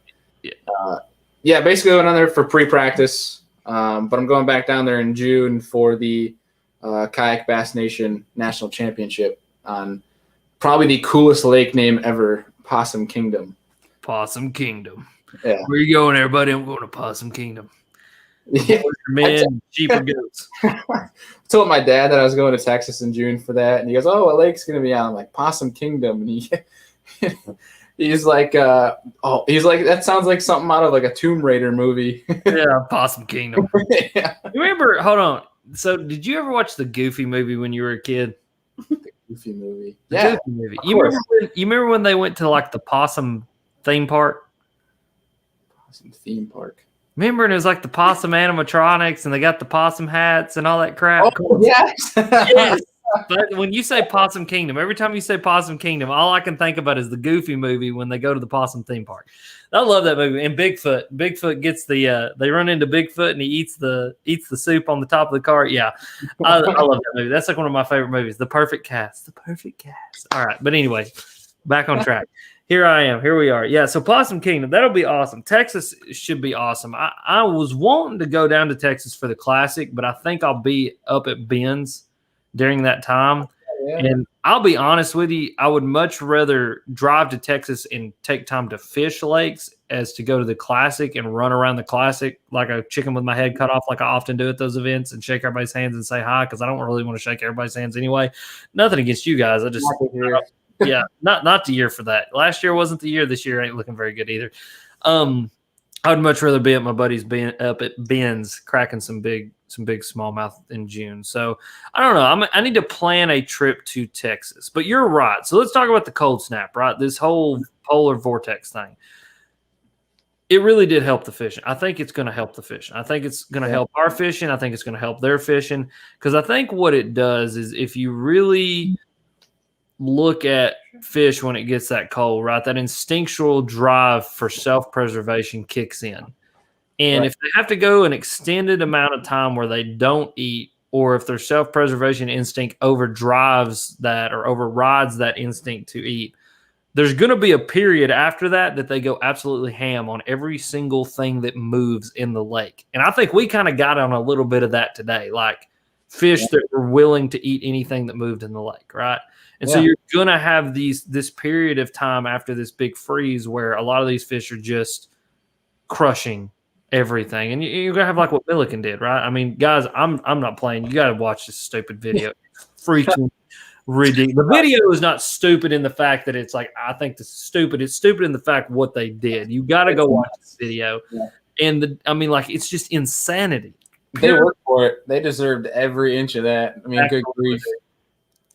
basically went on there for pre-practice. But I'm going back down there in June for the Kayak Bass Nation National Championship on probably the coolest lake name ever, Possum Kingdom. Possum Kingdom. Yeah. Where you going, everybody? I'm going to Possum Kingdom. Yeah. Men, sheep, or goats. I told my dad that I was going to Texas in June for that, and he goes, "Oh, what lake's going to be on?" I'm like, "Possum Kingdom," and he's like, that sounds like something out of like a Tomb Raider movie. Yeah, Possum Kingdom. Yeah. You remember? Hold on. So, did you ever watch the Goofy movie when you were a kid? Goofy movie. Goofy movie. You remember when they went to like the Possum theme park? Possum theme park. Remember, and it was like the possum animatronics, and they got the possum hats and all that crap. Oh, yes. Yes. But when you say Possum Kingdom, every time you say Possum Kingdom, all I can think about is the Goofy movie when they go to the Possum theme park. I love that movie. And Bigfoot. Bigfoot gets they run into Bigfoot, and he eats the soup on the top of the cart. Yeah, I love that movie. That's like one of my favorite movies. The Perfect Cast. The Perfect Cast. All right, but anyway, back on track. Here I am. Here we are. Yeah, so Possum Kingdom, that'll be awesome. Texas should be awesome. I was wanting to go down to Texas for the Classic, but I think I'll be up at Ben's during that time. Yeah. And I'll be honest with you, I would much rather drive to Texas and take time to fish lakes as to go to the Classic and run around the Classic like a chicken with my head cut off, like I often do at those events, and shake everybody's hands and say hi, because I don't really want to shake everybody's hands anyway. Nothing against you guys. I just yeah, not the year for that. Last year wasn't the year. This year ain't looking very good either. I'd much rather be at my buddy's up at Ben's cracking some big smallmouth in June. So I don't know. I need to plan a trip to Texas. But you're right. So let's talk about the cold snap, right? This whole polar vortex thing. It really did help the fishing. I think it's going to help the fishing. I think it's going to help our fishing. I think it's going to help their fishing, because I think what it does is, if you really look at fish when it gets that cold, right, that instinctual drive for self-preservation kicks in. And if they have to go an extended amount of time where they don't eat, or if their self-preservation instinct overdrives that or overrides that instinct to eat, there's going to be a period after that they go absolutely ham on every single thing that moves in the lake. And I think we kind of got on a little bit of that today, like fish that were willing to eat anything that moved in the lake, right? And so you're going to have this period of time after this big freeze where a lot of these fish are just crushing everything. And you're going to have like what Milliken did, right? I mean, guys, I'm not playing. You got to watch this stupid video. It's freaking ridiculous. The video is not stupid in the fact that it's like, I think this is stupid. It's stupid in the fact what they did. You got to go watch this video. Yeah. And it's just insanity. They worked for it. They deserved every inch of that. I mean, good grief.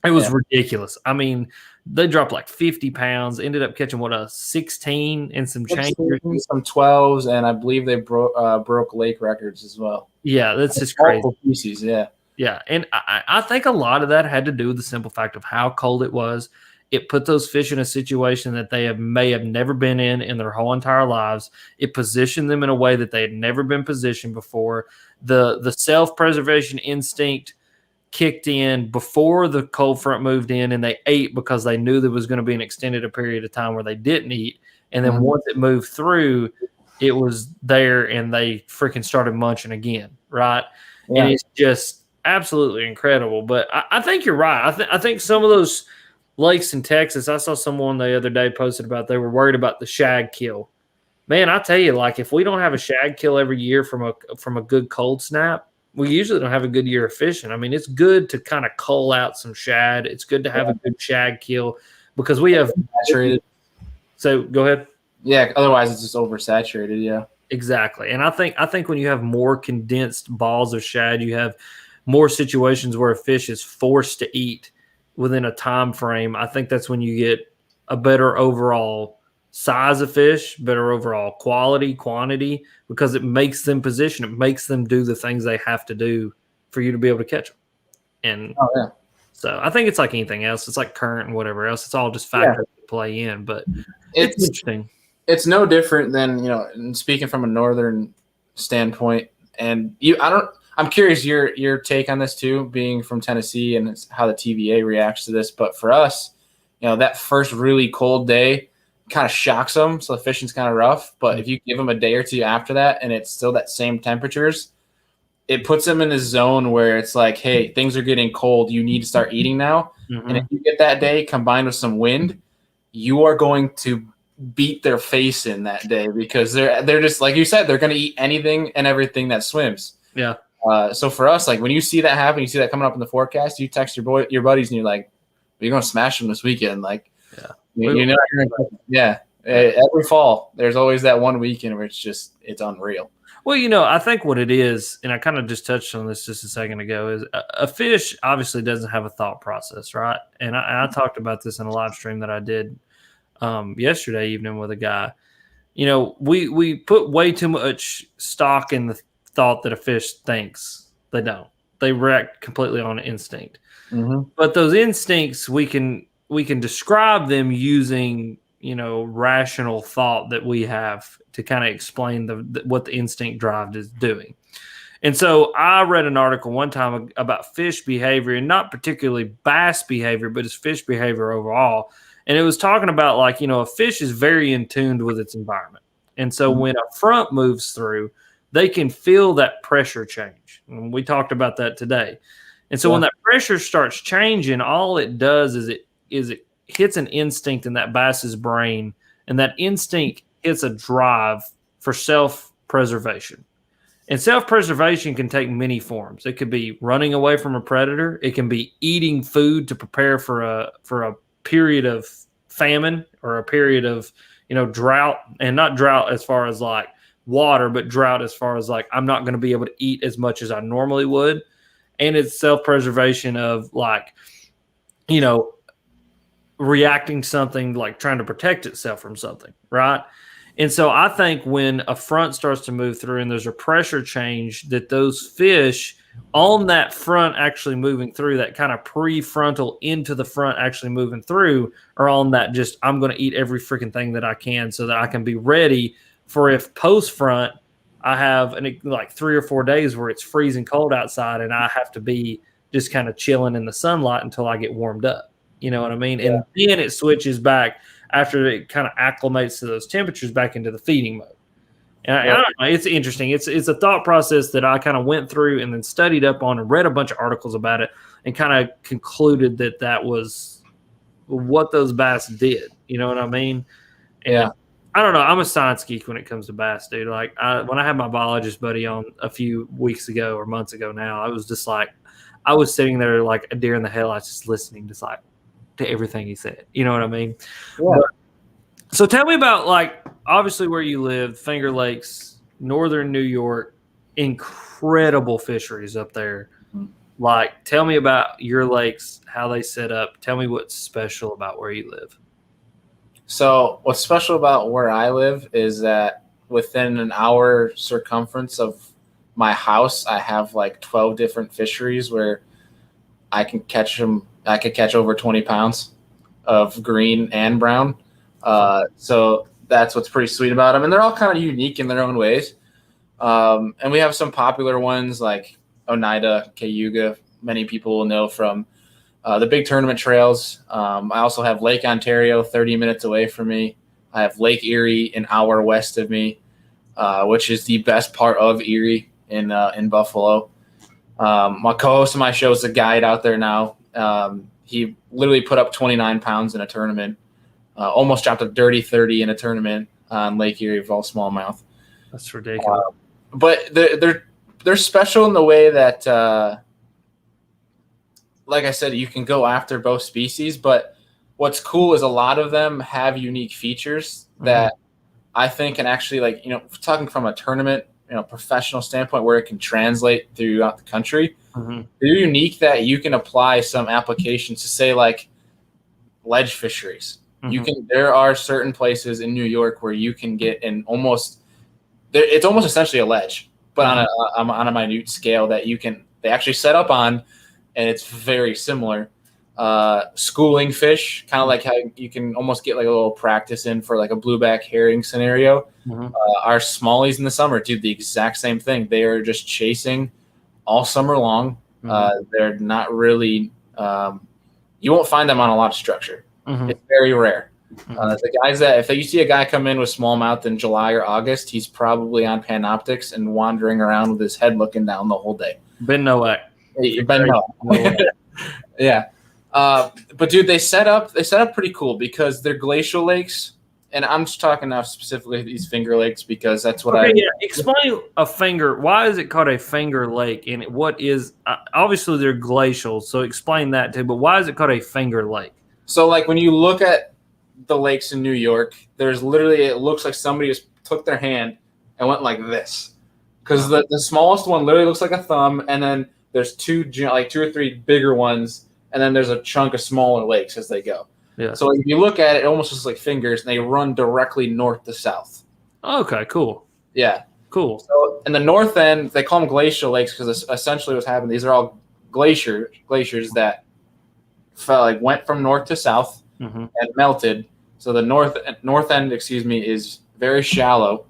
It was ridiculous. I mean, they dropped like 50 pounds, ended up catching 16 and some change. Some 12s, and I believe they broke lake records as well. Yeah, that's just crazy. Species, yeah. Yeah, and I think a lot of that had to do with the simple fact of how cold it was. It put those fish in a situation that they may have never been in their whole entire lives. It positioned them in a way that they had never been positioned before. The self-preservation instinct kicked in before the cold front moved in, and they ate because they knew there was going to be an extended period of time where they didn't eat. And then once it moved through, it was there and they freaking started munching again, right? Yeah. And it's just absolutely incredible. But I think you're right. I think some of those lakes in Texas, I saw someone the other day posted about they were worried about the shag kill. Man, I tell you, like if we don't have a shag kill every year from a good cold snap, we usually don't have a good year of fishing. I mean, it's good to kind of cull out some shad. It's good to have a good shag kill because we have saturated. So go ahead. Yeah, otherwise it's just oversaturated. Yeah, exactly. And I think when you have more condensed balls of shad, you have more situations where a fish is forced to eat within a time frame. I think that's when you get a better overall size of fish, better overall quality, quantity, because it makes them position. It makes them do the things they have to do for you to be able to catch them. And so I think it's like anything else. It's like current and whatever else. It's all just factors that play in, but it's interesting. It's no different than, and speaking from a northern standpoint, and I'm curious your take on this too, being from Tennessee and how the TVA reacts to this. But for us, that first really cold day kind of shocks them, so the fishing's kind of rough. But if you give them a day or two after that and it's still that same temperatures, it puts them in a zone where it's like, hey, things are getting cold. You need to start eating now. Mm-hmm. And if you get that day combined with some wind, you are going to beat their face in that day because they're just, like you said, they're going to eat anything and everything that swims. Yeah. So for us, like when you see that happen, you see that coming up in the forecast, you text your buddies and you're like, you're going to smash them this weekend. Like, every fall, there's always that one weekend where it's unreal. Well, I think what it is, and I kind of just touched on this just a second ago, is a fish obviously doesn't have a thought process, right? And I talked about this in a live stream that I did yesterday evening with a guy. We put way too much stock in the thought that a fish thinks. They don't. They react completely on instinct. Mm-hmm. But those instincts, we can describe them using rational thought that we have to kind of explain what the instinct drive is doing. And so I read an article one time about fish behavior, and not particularly bass behavior, but it's fish behavior overall. And it was talking about a fish is very in tune with its environment. And so when a front moves through, they can feel that pressure change. And we talked about that today. And so when that pressure starts changing, all it does is it hits an instinct in that bass's brain, and that instinct hits a drive for self-preservation. And self-preservation can take many forms. It could be running away from a predator. It can be eating food to prepare for a period of famine or a period of drought, and not drought as far as like water, but drought as far as like I'm not going to be able to eat as much as I normally would. And it's self-preservation of reacting to something, like trying to protect itself from something, right? And so I think when a front starts to move through and there's a pressure change, that those fish on that front actually moving through, that kind of prefrontal into the front actually moving through, are on that just I'm going to eat every freaking thing that I can so that I can be ready for if post front I have like 3 or 4 days where it's freezing cold outside and I have to be just kind of chilling in the sunlight until I get warmed up. You know what I mean? Yeah. And then it switches back after it kind of acclimates to those temperatures back into the feeding mode. And I don't know, it's interesting. It's a thought process that I kind of went through and then studied up on and read a bunch of articles about it and kind of concluded that was what those bass did. You know what I mean? And yeah. I don't know. I'm a science geek when it comes to bass, dude. Like when I had my biologist buddy on a few weeks ago or months ago now, I was just like, I was sitting there like a deer in the headlights, just listening, just like to everything he said. You know what I mean? Yeah. So tell me about obviously where you live, Finger Lakes, northern New York, incredible fisheries up there. Mm-hmm. Tell me about your lakes, how they set up. Tell me what's special about where you live. So what's special about where I live is that within an hour circumference of my house, I have 12 different fisheries where I can catch them. I could catch over 20 pounds of green and brown. So that's what's pretty sweet about them. And they're all kind of unique in their own ways. And we have some popular ones like Oneida, Cayuga. Many people will know from the big tournament trails. I also have Lake Ontario 30 minutes away from me. I have Lake Erie an hour west of me. which is the best part of Erie in Buffalo. My co-host of my show is a guide out there now. He literally put up 29 pounds in a tournament, almost dropped a dirty 30 in a tournament on Lake Erie of all smallmouth. That's ridiculous. But they're special in the way that, like I said, you can go after both species. But what's cool is a lot of them have unique features that I think can actually, like, talking from a tournament, professional standpoint where it can translate throughout the country. They're unique that you can apply some applications to, say, like ledge fisheries. There are certain places in New York where you can get it's almost essentially a ledge, but on a minute scale that they actually set up on, and it's very similar. Schooling fish, kind of like how you can almost get like a little practice in for like a blueback herring scenario. Our smallies in the summer do the exact same thing. They are just chasing all summer long. They're not really you won't find them on a lot of structure. It's very rare. The guys that if you see a guy come in with smallmouth in July or August, he's probably on Panoptics and wandering around with his head looking down the whole day. Ben Nowak. Yeah. But dude, they set up pretty cool because they're glacial lakes, and I'm just talking now specifically these finger lakes because that's what Explain a finger. Why is it called a finger lake? And what is obviously they're glacial, so explain that too. But why is it called a finger lake? So like when you look at the lakes in New York, there's literally it looks like somebody just took their hand and went like this, because the smallest one literally looks like a thumb, and then there's two or three bigger ones. And then there's a chunk of smaller lakes as they go. Yeah. So if you look at it, it almost looks like fingers, and they run directly north to south. Okay, cool. Yeah. Cool. So in the north end, they call them glacial lakes because essentially what's happening, these are all glaciers that went from north to south and melted. So the north end, is very shallow,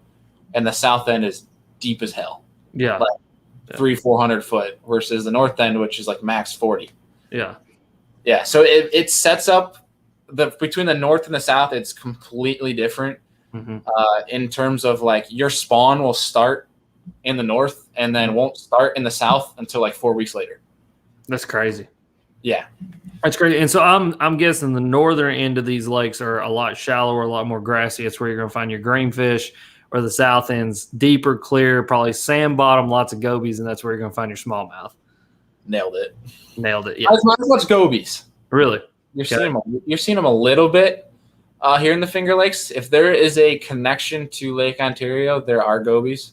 and the south end is deep as hell. Yeah. Like 300-400 foot versus the north end, which is like max 40. Yeah. Yeah, so it sets up between the north and the south. It's completely different in terms of like your spawn will start in the north and then won't start in the south until like 4 weeks later. That's crazy. Yeah, that's crazy. And so I'm guessing the northern end of these lakes are a lot shallower, a lot more grassy. It's where you're going to find your greenfish. Or the south end's deeper, clear, probably sand bottom, lots of gobies, and that's where you're going to find your smallmouth. Nailed it. Yeah. Not as much gobies. Really? You're seeing them a little bit here in the Finger Lakes. If there is a connection to Lake Ontario, there are gobies.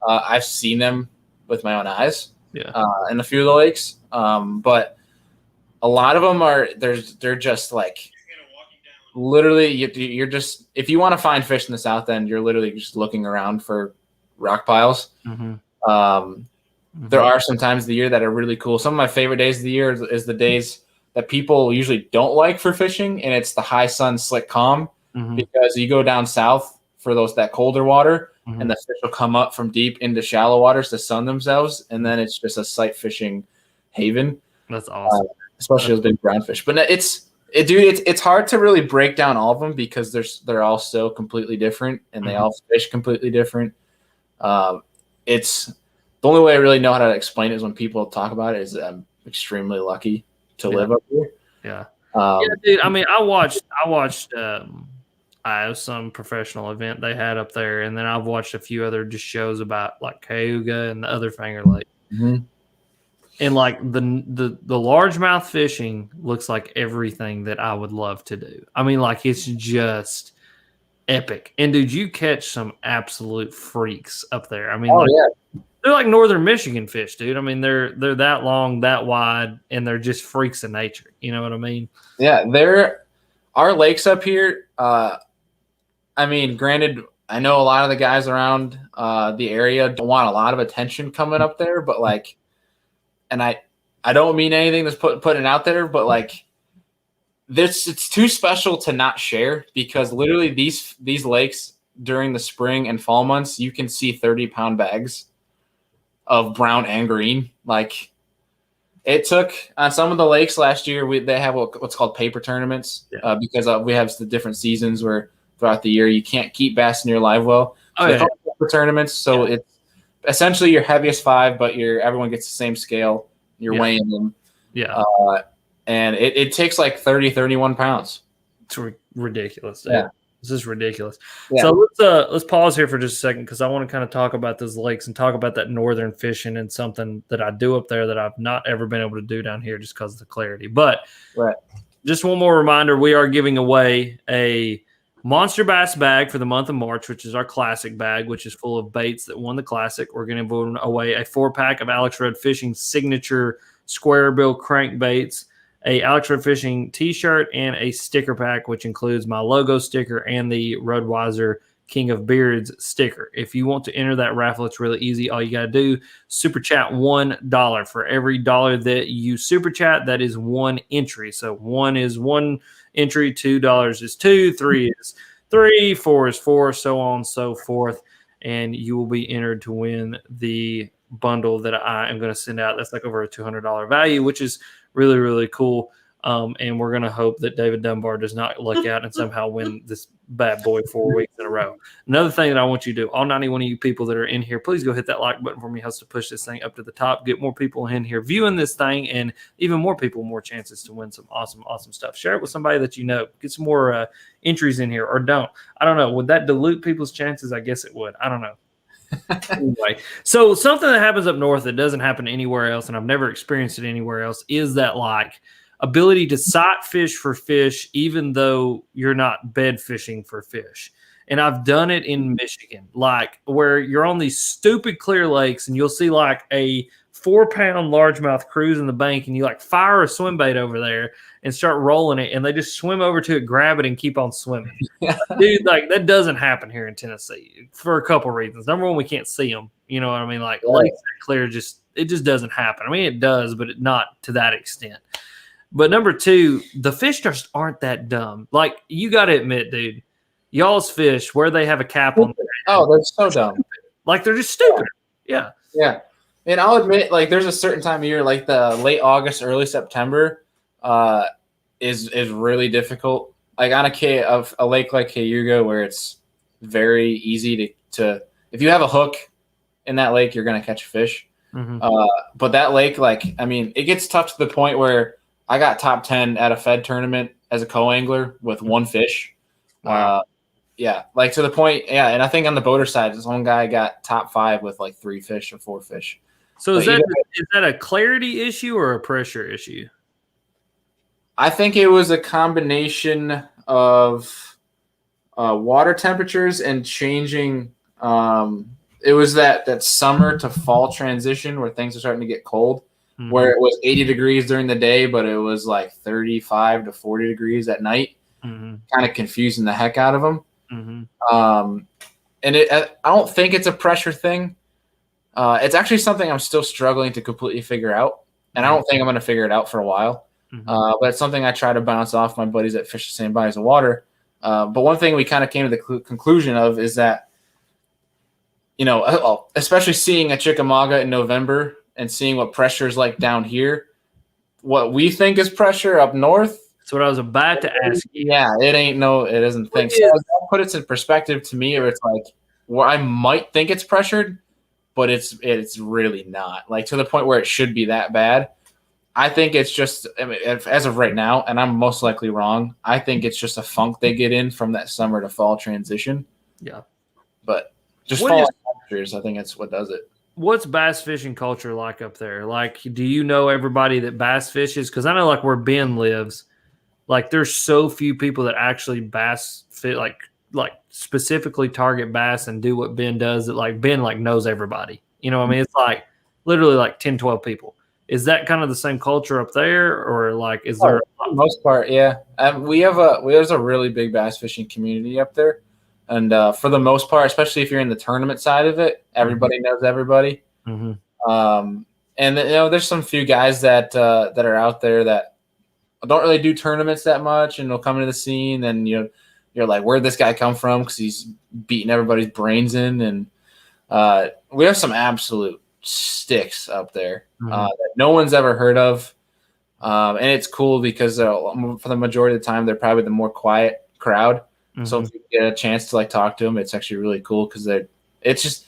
I've seen them with my own eyes. Yeah. In a few of the lakes, but a lot of them they're just like literally you're just if you want to find fish in the south end, you're literally just looking around for rock piles. There are some times of the year that are really cool. Some of my favorite days of the year is the days that people usually don't like for fishing, and it's the high sun, slick, calm, because you go down south for that colder water, and the fish will come up from deep into shallow waters to sun themselves, and then it's just a sight fishing haven. That's awesome, especially those big brown fish. But it's hard to really break down all of them because they're all so completely different, and they all fish completely different. It's the only way I really know how to explain it is when people talk about it is I'm extremely lucky to live up here. Yeah. Yeah, dude. I mean, I watched some professional event they had up there, and then I've watched a few other just shows about like Cayuga and the other Finger Lake. And like the largemouth fishing looks like everything that I would love to do. I mean, like it's just epic. And dude, you catch some absolute freaks up there. I mean, they're like northern Michigan fish, dude. I mean, they're that long, that wide, and they're just freaks of nature. You know what I mean? Yeah, our lakes up here. I mean, granted, I know a lot of the guys around the area don't want a lot of attention coming up there, but like, and I don't mean anything that's putting it out there, but like, it's too special to not share because literally these lakes during the spring and fall months, you can see 30-pound bags of brown and green. Like it took on some of the lakes last year, they have what's called paper tournaments because we have the different seasons where throughout the year you can't keep bass in your live well. So for tournaments, so it's essentially your heaviest 5, but everyone gets the same scale. You're weighing them. Yeah. And it takes like 31 pounds. It's ridiculous. Yeah. This is ridiculous. Yeah. So let's pause here for just a second because I want to kind of talk about those lakes and talk about that northern fishing and something that I do up there that I've not ever been able to do down here just because of the clarity. But just one more reminder, we are giving away a Monster Bass bag for the month of March, which is our classic bag, which is full of baits that won the classic. We're going to give away a 4-pack of Alex Rudd Fishing signature square bill crankbaits, a Alex Rudd Fishing t-shirt, and a sticker pack, which includes my logo sticker and the Rudweiser King of Beards sticker. If you want to enter that raffle, it's really easy. All you got to do, super chat $1. For every dollar that you super chat, that is 1 entry. So 1 is 1 entry, $2 is 2, 3 is 3, 4 is 4, so on and so forth. And you will be entered to win the bundle that I am going to send out. That's like over a $200 value, which is really, really cool. And we're going to hope that David Dunbar does not luck out and somehow win this bad boy 4 weeks in a row. Another thing that I want you to do, all 91 of you people that are in here, please go hit that like button for me. It helps to push this thing up to the top, get more people in here viewing this thing, and even more people, more chances to win some awesome, awesome stuff. Share it with somebody that you know. Get some more entries in here, or don't. I don't know. Would that dilute people's chances? I guess it would. I don't know. Anyway, so something that happens up north that doesn't happen anywhere else, and I've never experienced it anywhere else, is that like ability to sight fish for fish, even though you're not bed fishing for fish. And I've done it in Michigan, like where you're on these stupid clear lakes and you'll see like a 4-pound largemouth cruising the bank, and you like fire a swim bait over there and start rolling it, and they just swim over to it, grab it, and keep on swimming. Dude, like that doesn't happen here in Tennessee for a couple reasons. Number one, we can't see them. You know what I mean? Like lakes that clear, it just doesn't happen. I mean, it does, but not to that extent. But number two, the fish just aren't that dumb. Like, you got to admit, dude, y'all's fish, where they have a cap on their head, oh, they're so dumb. Like, they're just stupid. Yeah. Yeah. And I'll admit, like, there's a certain time of year, like the late August, early September, is really difficult. Like on a lake like Cayuga, where it's very easy to if you have a hook in that lake, you're going to catch a fish. Mm-hmm. But that lake, like, I mean, it gets tough to the point where I got top 10 at a Fed tournament as a co-angler with 1 fish. Wow. Yeah, like to the point. Yeah, and I think on the boater side, this one guy got top 5 with like 3 fish or 4 fish. So is that a clarity issue or a pressure issue? I think it was a combination of water temperatures and changing. It was that summer to fall transition where things are starting to get cold. Mm-hmm. Where it was 80 degrees during the day, but it was like 35 to 40 degrees at night, kind of confusing the heck out of them. Mm-hmm. And I don't think it's a pressure thing. It's actually something I'm still struggling to completely figure out, and I don't think I'm going to figure it out for a while. Mm-hmm. But it's something I try to bounce off my buddies that fish the same bodies of water. But one thing we kind of came to the conclusion of is that, you know, especially seeing a Chickamauga in November and seeing what pressure is like down here, what we think is pressure up north. That's what I was about to ask you. Yeah, it isn't thing. So that put it in perspective to me, where it's like, where I might think it's pressured, but it's really not. Like to the point where it should be that bad. I think it's just, I mean, as of right now, and I'm most likely wrong, I think it's just a funk they get in from that summer to fall transition. Yeah. But just fall temperatures, I think that's what does it. What's bass fishing culture like up there? Like, do you know everybody that bass fishes? Because I know, like, where Ben lives, like, there's so few people that actually bass fit, like specifically target bass and do what Ben does. That like Ben like knows everybody. You know what I mean? It's like literally like 10, 12 people. Is that kind of the same culture up there, or like is there? For the most part, yeah. There's a really big bass fishing community up there. And for the most part, especially if you're in the tournament side of it, everybody knows everybody. Mm-hmm. And you know, there's some few guys that are out there that don't really do tournaments that much, and they'll come into the scene, and you're like, where'd this guy come from? Because he's beating everybody's brains in, and we have some absolute sticks up there that no one's ever heard of, and it's cool because for the majority of the time they're probably the more quiet crowd. So if you get a chance to like talk to them, it's actually really cool because it's just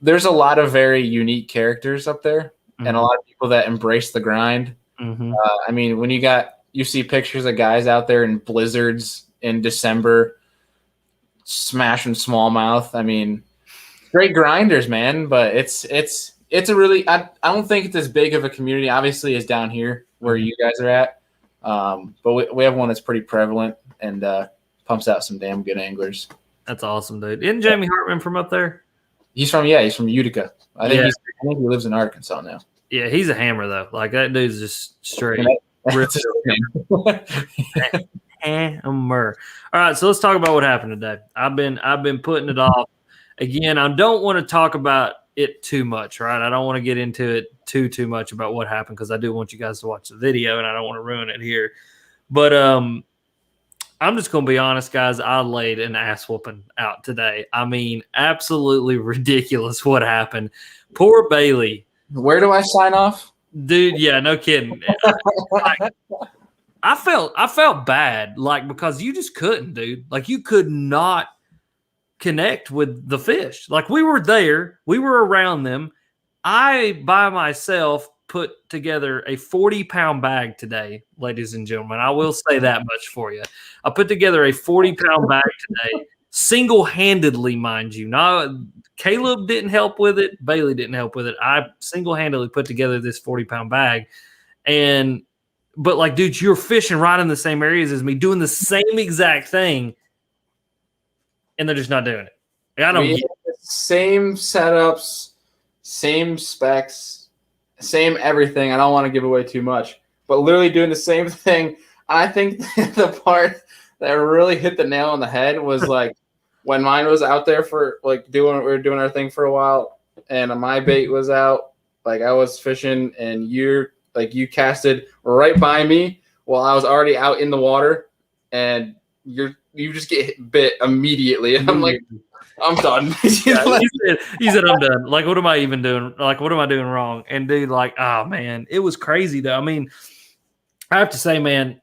there's a lot of very unique characters up there, and a lot of people that embrace the grind. I mean, when you see pictures of guys out there in blizzards in December smashing smallmouth. I mean, great grinders, man. But it's a really I don't think it's as big of a community, obviously, as down here where you guys are at. But we have one that's pretty prevalent and pumps out some damn good anglers. That's awesome, dude. Isn't Jamie Hartman from up there? He's from Utica. I think he lives in Arkansas now. Yeah, he's a hammer though. Like that dude's just straight. Hammer. All right, so let's talk about what happened today. I've been putting it off. Again, I don't want to talk about it too much, right? I don't want to get into it too much about what happened because I do want you guys to watch the video and I don't want to ruin it here. But I'm just going to be honest, guys. I laid an ass whooping out today. I mean, absolutely ridiculous what happened. Poor Bailey. Where do I sign off? Dude, yeah, no kidding. I felt bad, like, because you just couldn't, dude. Like, you could not connect with the fish. Like, we were there. We were around them. I, by myself, put together a 40-pound bag today, ladies and gentlemen. I will say that much for you. I put together a 40-pound bag today, single-handedly, mind you. Now, Caleb didn't help with it. Bailey didn't help with it. I single-handedly put together this 40-pound bag. But, like, dude, you're fishing right in the same areas as me, doing the same exact thing, and they're just not doing it. I don't get it. Same setups, same specs, same everything. I don't want to give away too much, but literally doing the same thing. I think the part that really hit the nail on the head was like when mine was out there for like we were doing our thing for a while, and my bait was out. Like I was fishing, and you casted right by me while I was already out in the water, and you just get bit immediately, and I'm like, I'm done. He said, I'm done. Like, what am I even doing? Like, what am I doing wrong? And dude, like, oh man, it was crazy though. I mean, I have to say, man,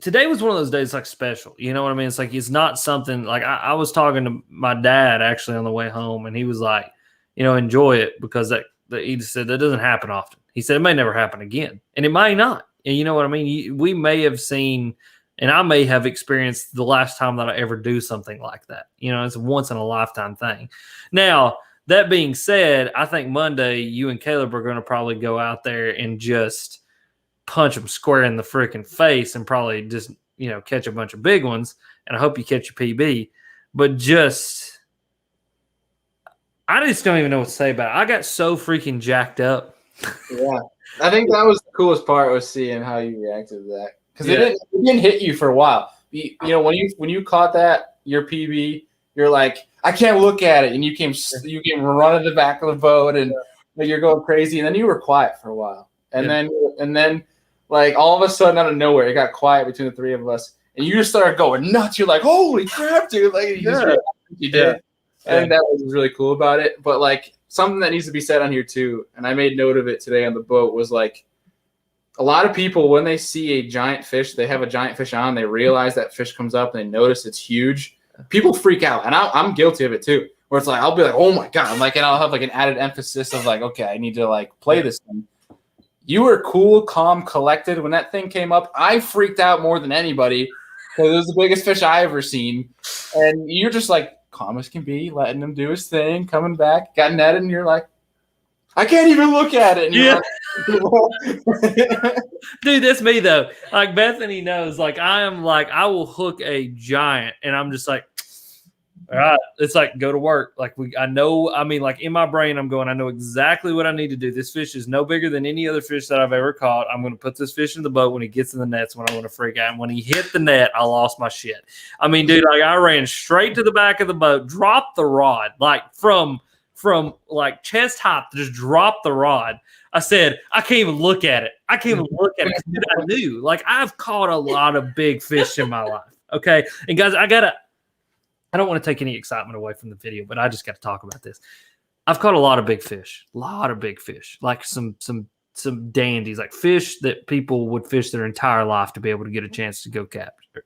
today was one of those days like special. You know what I mean? It's like it's not something like I was talking to my dad actually on the way home, and he was like, enjoy it because that he just said that doesn't happen often. He said it may never happen again, and it might not. And you know what I mean? We may have seen. And I may have experienced the last time that I ever do something like that. It's a once-in-a-lifetime thing. Now, that being said, I think Monday you and Caleb are going to probably go out there and just punch them square in the freaking face and probably just, catch a bunch of big ones. And I hope you catch your PB. But I just don't even know what to say about it. I got so freaking jacked up. Yeah. I think that was the coolest part was seeing how you reacted to that. Because it didn't hit you for a while. When you caught your PB, you're like, I can't look at it, and you came running to the back of the boat, and you're going crazy, and then you were quiet for a while, and then like all of a sudden out of nowhere, it got quiet between the three of us, and you just started going nuts. You're like, holy crap, dude! Like you did. I think that was really cool about it. But like something that needs to be said on here too, and I made note of it today on the boat was like. A lot of people, when they see a giant fish, they have a giant fish on, they realize that fish comes up and they notice it's huge. People freak out. And I'm guilty of it too, where it's like, I'll be like, oh my God. And I'll have like an added emphasis of like, okay, I need to like play this thing. You were cool, calm, collected. When that thing came up, I freaked out more than anybody because it was the biggest fish I ever seen. And you're just like, calm as can be, letting him do his thing, coming back, got netted, and you're like, I can't even look at it. Dude, that's me though. Like Bethany knows, like I am like, I will hook a giant and I'm just like, all right, it's like go to work. Like like in my brain, I'm going, I know exactly what I need to do. This fish is no bigger than any other fish that I've ever caught. I'm going to put this fish in the boat when he gets in the nets when I want to freak out. And when he hit the net, I lost my shit. I mean, dude, like I ran straight to the back of the boat, dropped the rod, like from like chest height, just drop the rod. I said, I can't even look at it. I can't even look at it. Dude, I knew. Like, I've caught a lot of big fish in my life. Okay. And guys, I don't want to take any excitement away from the video, but I just got to talk about this. I've caught a lot of big fish. Like some dandies, like fish that people would fish their entire life to be able to get a chance to go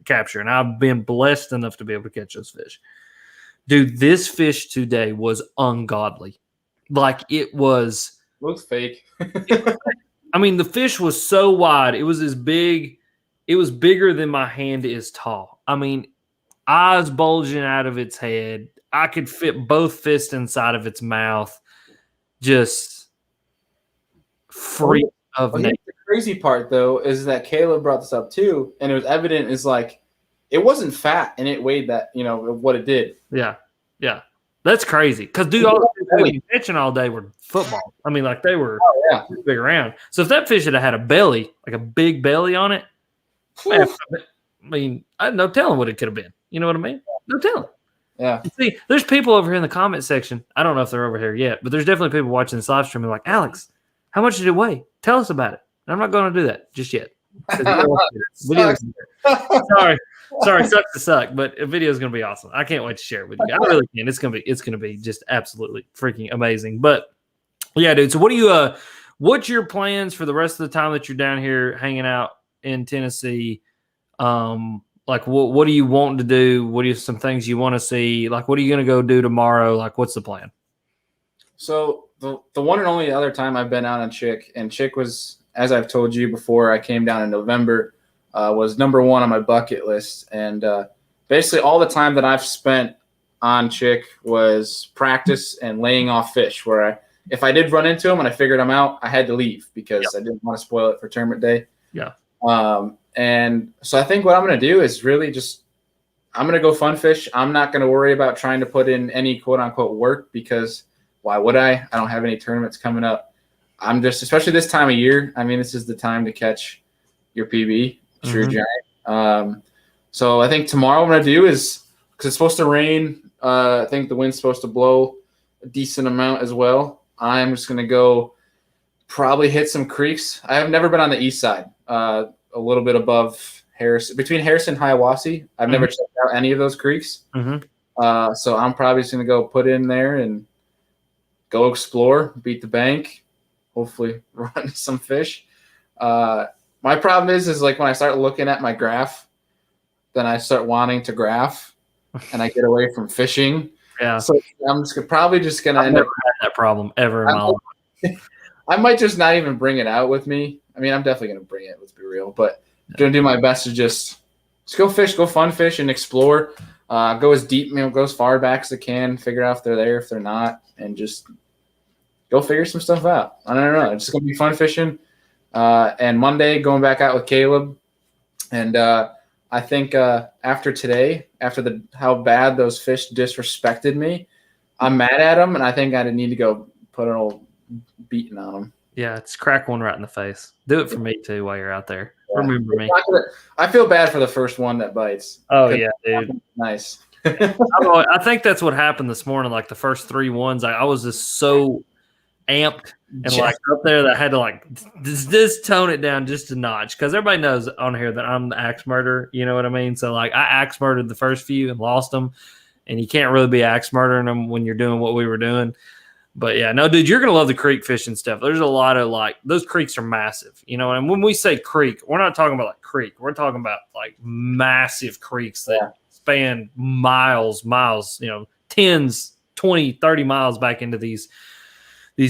capture. And I've been blessed enough to be able to catch those fish. Dude, this fish today was ungodly. Like it was. Looks fake. I mean, the fish was so wide. It was as big. It was bigger than my hand is tall. I mean, eyes bulging out of its head. I could fit both fists inside of its mouth. Just freak of nature. The crazy part, though, is that Caleb brought this up too, and it was evident is like it wasn't fat and it weighed that, what it did. Yeah. Yeah. That's crazy. Because, dude, all the fish we were catching all day were football. I mean, like they were big around. So if that fish had a belly, like a big belly on it, man, I mean, I have no telling what it could have been. You know what I mean? No telling. Yeah. See, there's people over here in the comment section. I don't know if they're over here yet, but there's definitely people watching this live stream and like, Alex, how much did it weigh? Tell us about it. And I'm not going to do that just yet. Sorry, sucks to suck, but a video is going to be awesome. I can't wait to share it with you. I really can. It's going to be just absolutely freaking amazing. But yeah, dude. So what's your plans for the rest of the time that you're down here hanging out in Tennessee? Like what do you want to do? What are some things you want to see? Like, what are you going to go do tomorrow? Like, what's the plan? So the one and only other time I've been out on Chick, and Chick was, as I've told you before, I came down in November, was number one on my bucket list. And basically all the time that I've spent on Chick was practice and laying off fish, where if I did run into them and I figured them out, I had to leave because I didn't want to spoil it for tournament day. Yeah. And so I think what I'm going to do is really I'm going to go fun fish. I'm not going to worry about trying to put in any quote unquote work, because why would I? I don't have any tournaments coming up. I'm just, especially this time of year, I mean, this is the time to catch your PB, true giant. So I think tomorrow what I'm going to do is, because it's supposed to rain, I think the wind's supposed to blow a decent amount as well. I'm just going to go probably hit some creeks. I have never been on the east side, a little bit above Harrison, between Harrison and Hiawassee. I've never checked out any of those creeks. So I'm probably just going to go put in there and go explore, beat the bank, hopefully run some fish. My problem is like when I start looking at my graph, then I start wanting to graph and I get away from fishing. Yeah. So I'm probably just going to end up had that problem ever in my life. I might just not even bring it out with me. I mean, I'm definitely going to bring it, let's be real, but I'm going to do my best to just go fish, go fun fish and explore, go as deep, go as far back as I can, figure out if they're there, if they're not, and just go figure some stuff out. I don't know. It's just going to be fun fishing. And Monday, going back out with Caleb. And I think after today, after how bad those fish disrespected me, I'm mad at them, and I think I need to go put an old beating on them. Yeah, it's crack one right in the face. Do it for me too while you're out there. Yeah. Remember me. I feel bad for the first one that bites. Oh yeah, dude. Nice. I think that's what happened this morning. Like the first 3 ones, I was just so amped and like up there that I had to like just tone it down just a notch, because everybody knows on here that I'm the axe murderer. You know what I mean? So like I axe murdered the first few and lost them, and you can't really be axe murdering them when you're doing what we were doing. But yeah, no, dude, you're gonna love the creek fishing stuff. There's a lot of like those creeks are massive, you know. And when we say creek, we're not talking about like creek. We're talking about like massive creeks that span miles, 10s, 20, 30 miles back into these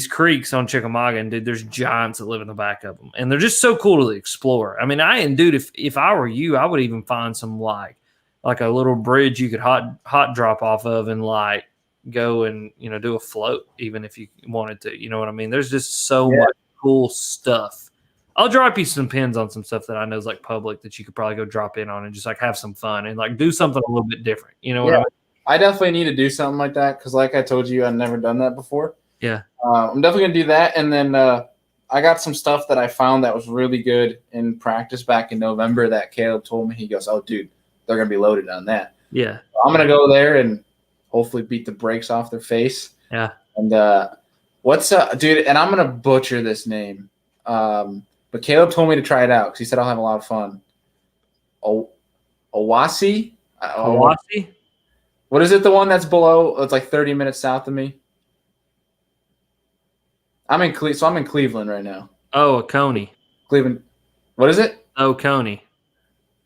creeks on Chickamauga. And dude, there's giants that live in the back of them, and they're just so cool to explore. I mean, dude, if I were you, I would even find some like a little bridge you could hot drop off of and like go and do a float, even if you wanted to. You know what I mean? There's just so much cool stuff. I'll drop you some pins on some stuff that I know is like public that you could probably go drop in on and just like have some fun and like do something a little bit different. You know what I mean? I definitely need to do something like that, because like I told you, I've never done that before. Yeah. I'm definitely gonna do that. And then I got some stuff that I found that was really good in practice back in November that Caleb told me. He goes, "Oh, dude, they're gonna be loaded on that." Yeah. So I'm gonna go there and hopefully beat the brakes off their face. Yeah. And what's dude? And I'm gonna butcher this name, but Caleb told me to try it out because he said I'll have a lot of fun. Owasi? Owasi? What is it? The one that's below? It's like 30 minutes south of me. I'm in Cleveland right now. Oh, Oconee. Cleveland. What is it? Oconee.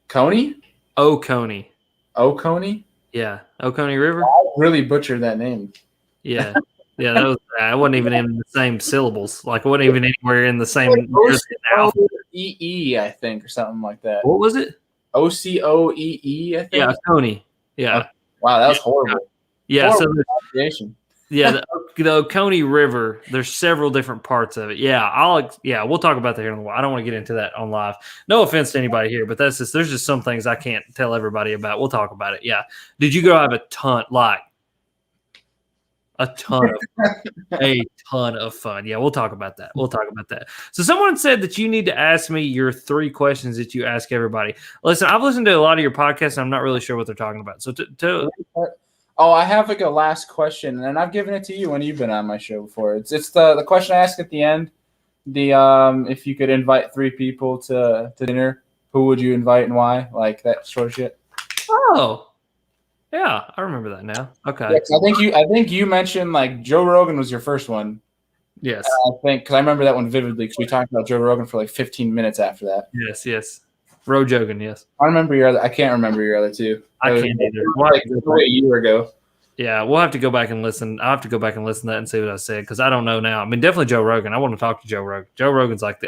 Coney? Oconee. Oconee? Yeah, Oconee River. I really butchered that name. Yeah, yeah, that was. I wasn't even in the same syllables. Like, I wasn't even anywhere in the same. OCOEE, I think, or something like that. What was it? OCOEE, I think. Yeah, Oconee. Yeah. Okay. Wow, that was horrible. Yeah. Horrible So pronunciation. yeah, the Oconee River. There's several different parts of it. Yeah, we'll talk about that here in a while. I don't want to get into that on live. No offense to anybody here, but there's just some things I can't tell everybody about. We'll talk about it. Yeah. Did you go have a ton of fun? Yeah, we'll talk about that. So someone said that you need to ask me your 3 questions that you ask everybody. Listen, I've listened to a lot of your podcasts, and I'm not really sure what they're talking about. So I have like a last question, and I've given it to you when you've been on my show before. It's the question I ask at the end. If you could invite 3 people to dinner, who would you invite and why? Like that sort of shit. Oh, yeah, I remember that now. Okay. Yeah, I think you mentioned like Joe Rogan was your first one. Yes. I think because I remember that one vividly because we talked about Joe Rogan for like 15 minutes after that. Yes. Rogan, yes. I can't remember your other 2. I can't either. Like a year ago. Yeah, we'll have to go back and listen. I'll have to go back and listen to that and see what I said because I don't know now. I mean, definitely Joe Rogan. I want to talk to Joe Rogan. Joe Rogan's like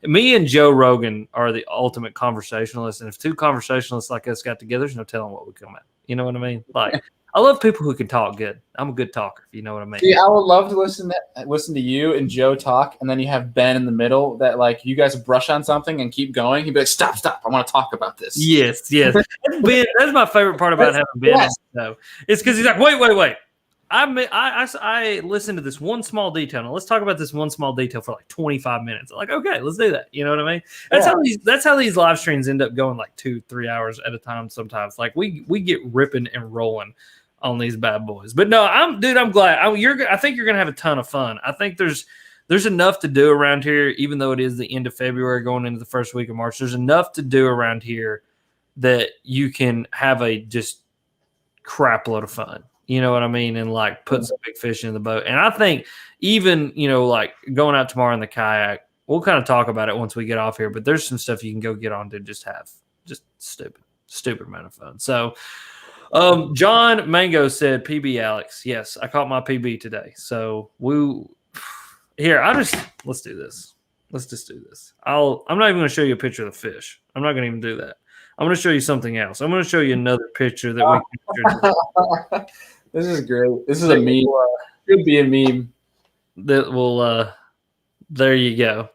me and Joe Rogan are the ultimate conversationalists. And if 2 conversationalists like us got together, there's no telling what would come out. You know what I mean? Like, I love people who can talk good. I'm a good talker, if you know what I mean. See, I would love to listen to you and Joe talk, and then you have Ben in the middle that like you guys brush on something and keep going. He'd be like, "Stop! I want to talk about this." Yes. Ben, that's my favorite part about having Ben. Yes. Though. It's because he's like, wait. I listened to this one small detail. Now let's talk about this one small detail for like 25 minutes. I'm like, okay, let's do that. You know what I mean? That's how these live streams end up going like 2-3 hours at a time. Sometimes, like we get ripping and rolling on these bad boys. But no, I'm glad. I think you're gonna have a ton of fun. I think there's enough to do around here, even though it is the end of February going into the first week of March. There's enough to do around here that you can have a just crap load of fun. You know what I mean? And like put some big fish in the boat. And I think even, like going out tomorrow in the kayak, we'll kind of talk about it once we get off here, but there's some stuff you can go get on to just have just stupid amount of fun. So John Mango said PB Alex. Yes, I caught my PB today. So let's do this. Let's just do this. I'm not even going to show you a picture of the fish. I'm not going to even do that. I'm going to show you something else. I'm going to show you another picture that we captured. This is great. This is a meme. Could be a meme. That will, there you go.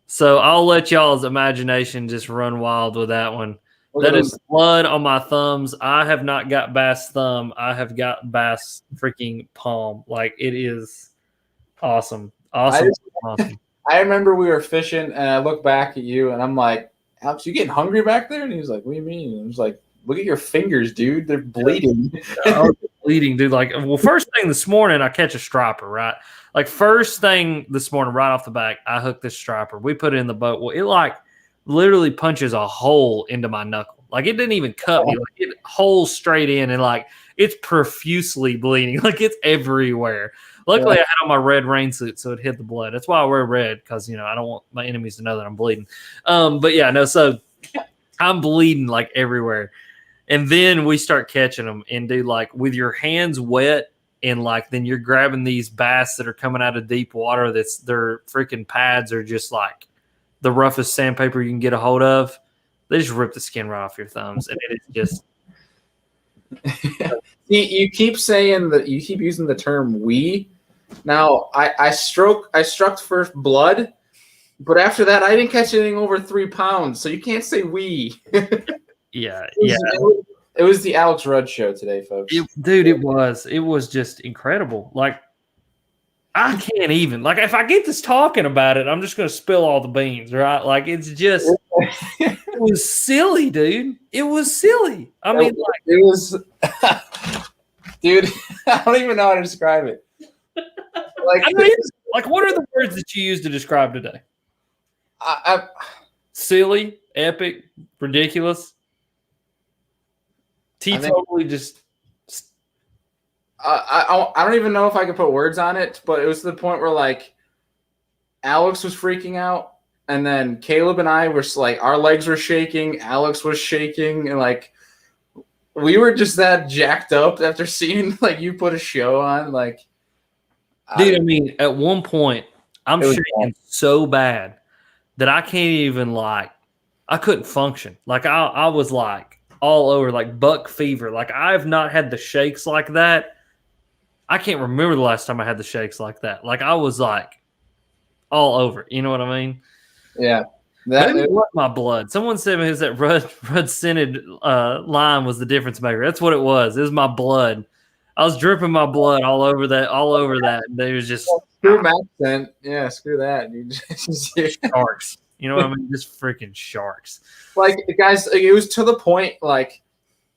So I'll let y'all's imagination just run wild with that one. That is blood on my thumbs. I have not got bass thumb. I have got bass freaking palm. Like, it is awesome. Awesome. I remember we were fishing, and I look back at you, and I'm like, Alex, you getting hungry back there? And he was like, what do you mean? And I was like, look at your fingers, dude. They're bleeding. Bleeding, dude. Like, well, first thing this morning, I catch a striper, right? Like, first thing this morning, right off the back, I hooked this striper. We put it in the boat. Well, it like literally punches a hole into my knuckle. Like, it didn't even cut me. Like, it holes straight in, and like it's profusely bleeding. Like, it's everywhere. Luckily, I had on my red rain suit, so it hit the blood. That's why I wear red, because I don't want my enemies to know that I'm bleeding. But yeah, no. So I'm bleeding like everywhere. And then we start catching them, and dude, like with your hands wet, and like then you're grabbing these bass that are coming out of deep water. Their freaking pads are just like the roughest sandpaper you can get a hold of. They just rip the skin right off your thumbs, and it is just. You keep saying that you keep using the term "we." Now I struck for blood, but after that I didn't catch anything over 3 pounds, so you can't say "we." Yeah. It was the Alex Rudd show today, folks. Dude, it was just incredible. Like, I can't even. Like, if I get this talking about it, I'm just going to spill all the beans, right? Like, it's just, it was silly, dude. It was silly. I mean, like, it was, dude, I don't even know how to describe it. Like, what are the words that you use to describe today? Silly, epic, ridiculous. Totally just. I don't even know if I could put words on it, but it was to the point where like Alex was freaking out, and then Caleb and I were like, our legs were shaking, Alex was shaking, and like we were just that jacked up after seeing like you put a show on. Like, dude, I mean, at one point, I'm It was shaking so bad that I can't even like. I couldn't function. Like I was like all over, like buck fever. Like I've not had the shakes like that. I can't remember the last time I had the shakes like that. Like I was like all over. You know what I mean? yeah. Maybe it was my blood. Someone said it was that red scented lime was the difference maker. That's what it was. It was my blood. I was dripping my blood all over that. They was just screw accent. Yeah, screw that. sharks. You know what I mean? Just freaking sharks. Like, guys, it was to the point like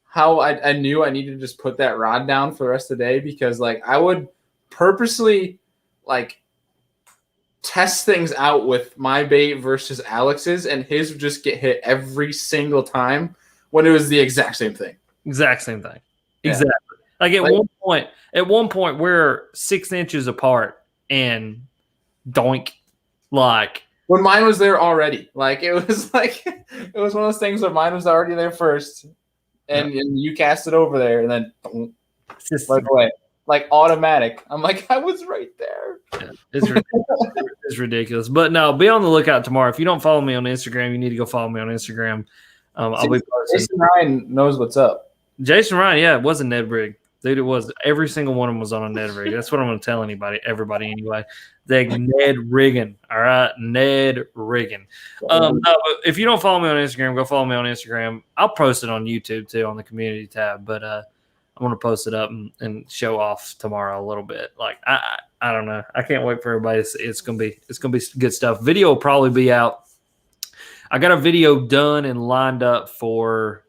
how I knew I needed to just put that rod down for the rest of the day, because like I would purposely like test things out with my bait versus Alex's, and his would just get hit every single time when it was the exact same thing. Exact same thing. Yeah. Exactly. Like at one point we're 6 inches apart and doink. Like when mine was there already. Like it was one of those things where mine was already there first, and you cast it over there, and then right away. Like automatic. I'm like, I was right there. Yeah, it's ridiculous. It's ridiculous. But no, be on the lookout tomorrow. If you don't follow me on Instagram, you need to go follow me on Instagram. I'll be posting. Jason Ryan knows what's up. Jason Ryan, yeah, it was a Ned rig. Dude, it was. Every single one of them was on a Ned rig. That's what I'm going to tell everybody anyway. They Ned rigging, all right? Ned rigging. No, if you don't follow me on Instagram, go follow me on Instagram. I'll post it on YouTube too on the community tab, but I'm going to post it up and show off tomorrow a little bit. Like I don't know. I can't wait for everybody to see. It's gonna be good stuff. Video will probably be out. I got a video done and lined up for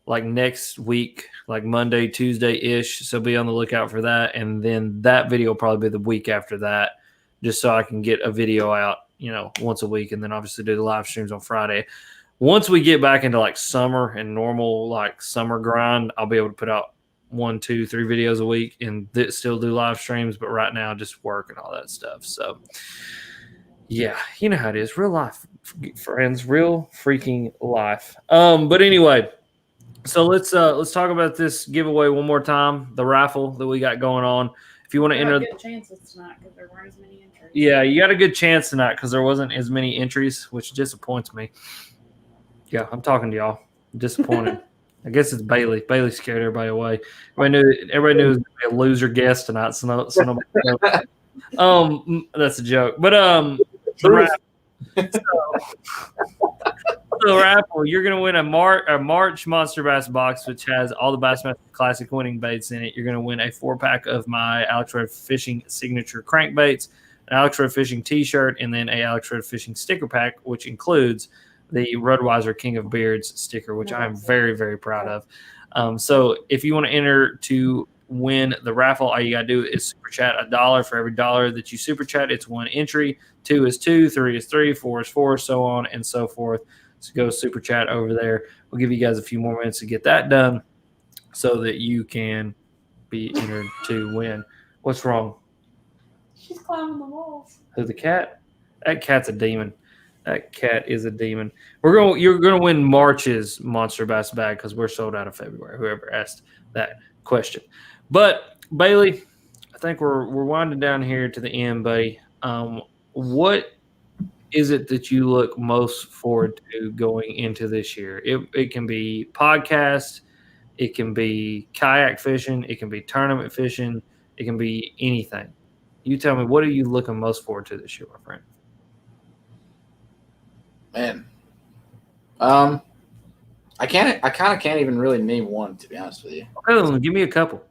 like next week, like Monday, Tuesday-ish. So be on the lookout for that. And then that video will probably be the week after that, just so I can get a video out, once a week, and then obviously do the live streams on Friday. Once we get back into like summer and normal like summer grind, I'll be able to put out 1, 2, 3 videos a week and still do live streams. But right now, just work and all that stuff. So yeah, you know how it is. Real life, friends. Real freaking life. But anyway, so let's talk about this giveaway one more time. The raffle that we got going on. If you want to enter, good chances tonight because there weren't as many entries. Yeah, you got a good chance tonight because there wasn't as many entries, which disappoints me. Yeah, I'm talking to y'all. I'm disappointed. I guess it's Bailey. Bailey scared everybody away. Everybody knew it was going to be a loser guest tonight. So nobody knows. That's a joke. But the raffle, you're going to win a March Monster Bass box, which has all the Bassmaster Classic winning baits in it. You're going to win a 4-pack of my Alex Red Fishing signature crankbaits, an Alex Red Fishing T-shirt, and then a Alex Red Fishing sticker pack, which includes the Rudweiser King of Beards sticker, which I am very, very proud of. So if you want to enter to win the raffle, all you got to do is super chat $1 for every dollar that you super chat. It's 1 entry. 2 is 2, 3 is 3, 4 is 4, so on and so forth. So go super chat over there. We'll give you guys a few more minutes to get that done so that you can be entered to win. What's wrong? She's climbing the walls. Who, the cat? That cat's a demon. That cat is a demon. You're gonna win March's Monster Bass bag because we're sold out of February. Whoever asked that question. But Bailey, I think we're winding down here to the end, buddy. What is it that you look most forward to going into this year? It can be podcast, it can be kayak fishing, it can be tournament fishing, it can be anything. You tell me, what are you looking most forward to this year, my friend? Man, I kind of can't even really name one, to be honest with you. Okay, give me a couple.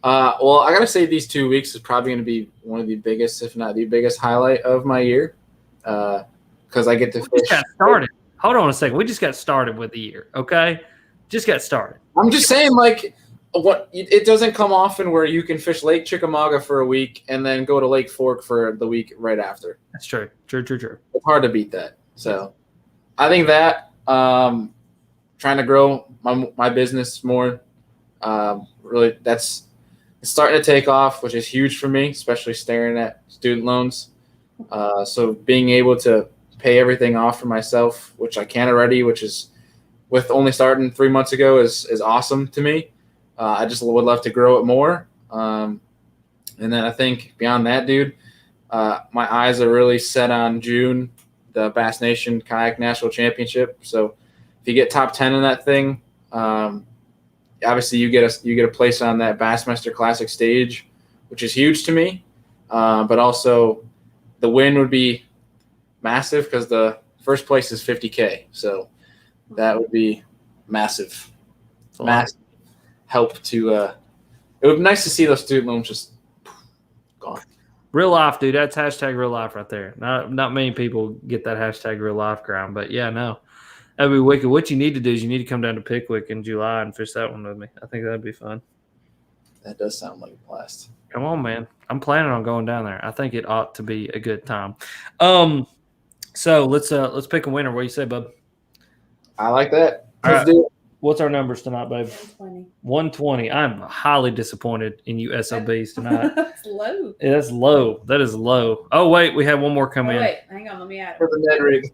Well, I gotta say these 2 weeks is probably going to be one of the biggest, if not the biggest, highlight of my year. Because I get to fish. Just got started. Hold on a second. We just got started with the year. Okay, just got started. I'm just saying, like, it doesn't come often where you can fish Lake Chickamauga for a week and then go to Lake Fork for the week right after. That's true. True. It's hard to beat that. So, I think that trying to grow my business more, really, it's starting to take off, which is huge for me, especially staring at student loans. So being able to pay everything off for myself, which I can already, which is with only starting 3 months ago, is awesome to me. I just would love to grow it more. And then I think beyond that, dude, my eyes are really set on June, the Bass Nation Kayak National Championship. So if you get top 10 in that thing, obviously you get a place on that Bassmaster Classic stage, which is huge to me. But also the win would be massive because the first place is $50K. So that would be massive help to it would be nice to see those student loans just gone. Real life, dude. That's hashtag real life right there. Not many people get that hashtag real life grind, but yeah, no. That'd be wicked. What you need to do is you need to come down to Pickwick in July and fish that one with me. I think that'd be fun. That does sound like a blast. Come on, man. I'm planning on going down there. I think it ought to be a good time. So let's pick a winner. What do you say, bub? I like that. All Let's right. do it. What's our numbers tonight, babe? 120. 120. I'm highly disappointed in you SOBs tonight. That's low. Yeah, that's low. That is low. Oh, wait. We have one more come in. Wait, hang on. Let me add it. For the Ned rig.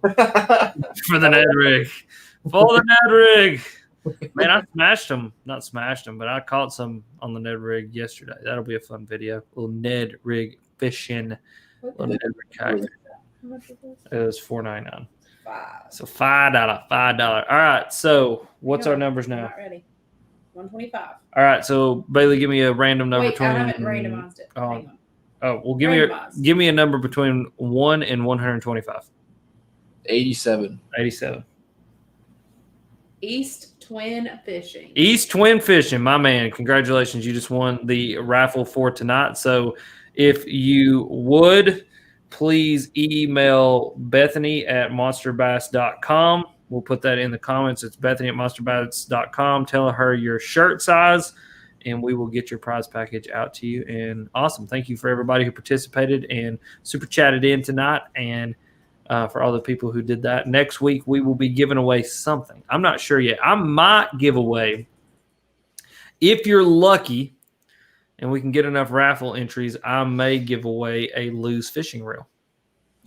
For the Ned rig. For the Ned rig. Man, I smashed them. Not smashed them, but I caught some on the Ned rig yesterday. That'll be a fun video. Little Ned rig fishing. Little Ned rig kayak. How much is this? It was $4.99. 5. So $5. $5. All right. So what's our numbers I'm now? not ready. 125. All right. So Bailey, give me a random number. Wait, I haven't randomized it. Oh, Hang on. oh, well, Randomized. give me a number between 1 and 125. 87. 87. East Twin Fishing. East Twin Fishing, my man. Congratulations. You just won the raffle for tonight. So if you would, please email Bethany at monsterbass.com. We'll put that in the comments. It's Bethany at monsterbass.com. Tell her your shirt size, and we will get your prize package out to you. And awesome. Thank you for everybody who participated and super chatted in tonight, and for all the people who did that. Next week, we will be giving away something. I'm not sure yet. I might give away, if you're lucky, and we can get enough raffle entries, I may give away a loose fishing reel.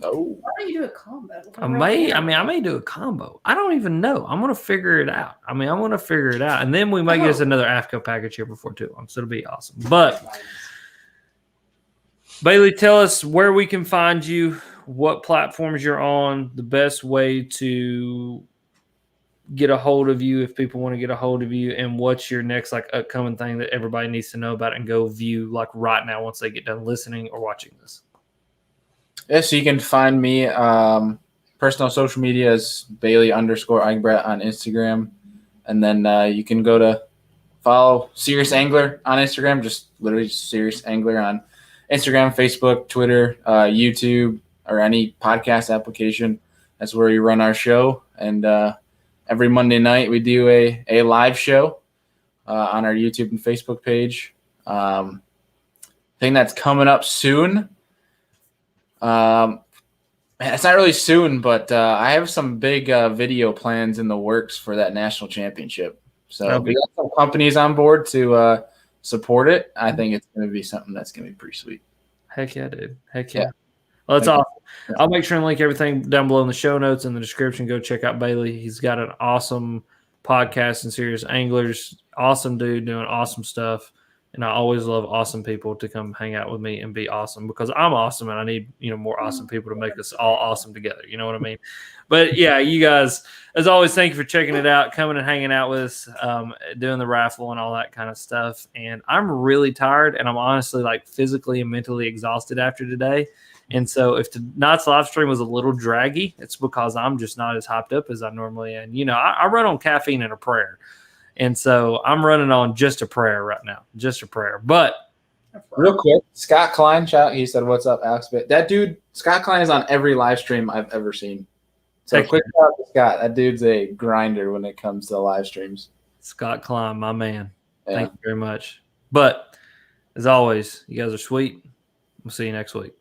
Oh. Why don't you do a combo? I may do a combo. I don't even know. I'm going to figure it out. I'm going to figure it out. And then we might get us another AFCO package here before too long. So it'll be awesome. But Bailey, tell us where we can find you, what platforms you're on, the best way to get a hold of you if people want to get a hold of you, and what's your next upcoming thing that everybody needs to know about and go view right now once they get done listening or watching this. Yeah, so you can find me personal social media is Bailey_Eigbrett on Instagram, and then you can go to follow Serious Angler on Instagram, just literally Serious Angler on Instagram, Facebook, Twitter, YouTube, or any podcast application. That's where we run our show. And every Monday night we do a live show on our YouTube and Facebook page. Thing that's coming up soon. It's not really soon, but I have some big video plans in the works for that national championship. So we got some companies on board to support it. I think it's going to be something that's going to be pretty sweet. Heck yeah, dude. Heck yeah. Well, that's awesome. Yeah. I'll make sure and link everything down below in the show notes in the description. Go check out Bailey. He's got an awesome podcast and Serious Anglers. Awesome dude doing awesome stuff. And I always love awesome people to come hang out with me and be awesome, because I'm awesome and I need, more awesome people to make us all awesome together. You know what I mean? But yeah, you guys, as always, thank you for checking it out, coming and hanging out with us, doing the raffle and all that kind of stuff. And I'm really tired, and I'm honestly physically and mentally exhausted after today. And so if tonight's live stream was a little draggy, it's because I'm just not as hyped up as I normally am. I run on caffeine and a prayer. And so I'm running on just a prayer right now, just a prayer. But real quick, Scott Klein, he said, "What's up, Alex?" But that dude, Scott Klein, is on every live stream I've ever seen. So quick shout out to Scott. That dude's a grinder when it comes to live streams. Scott Klein, my man. Yeah. Thank you very much. But as always, you guys are sweet. We'll see you next week.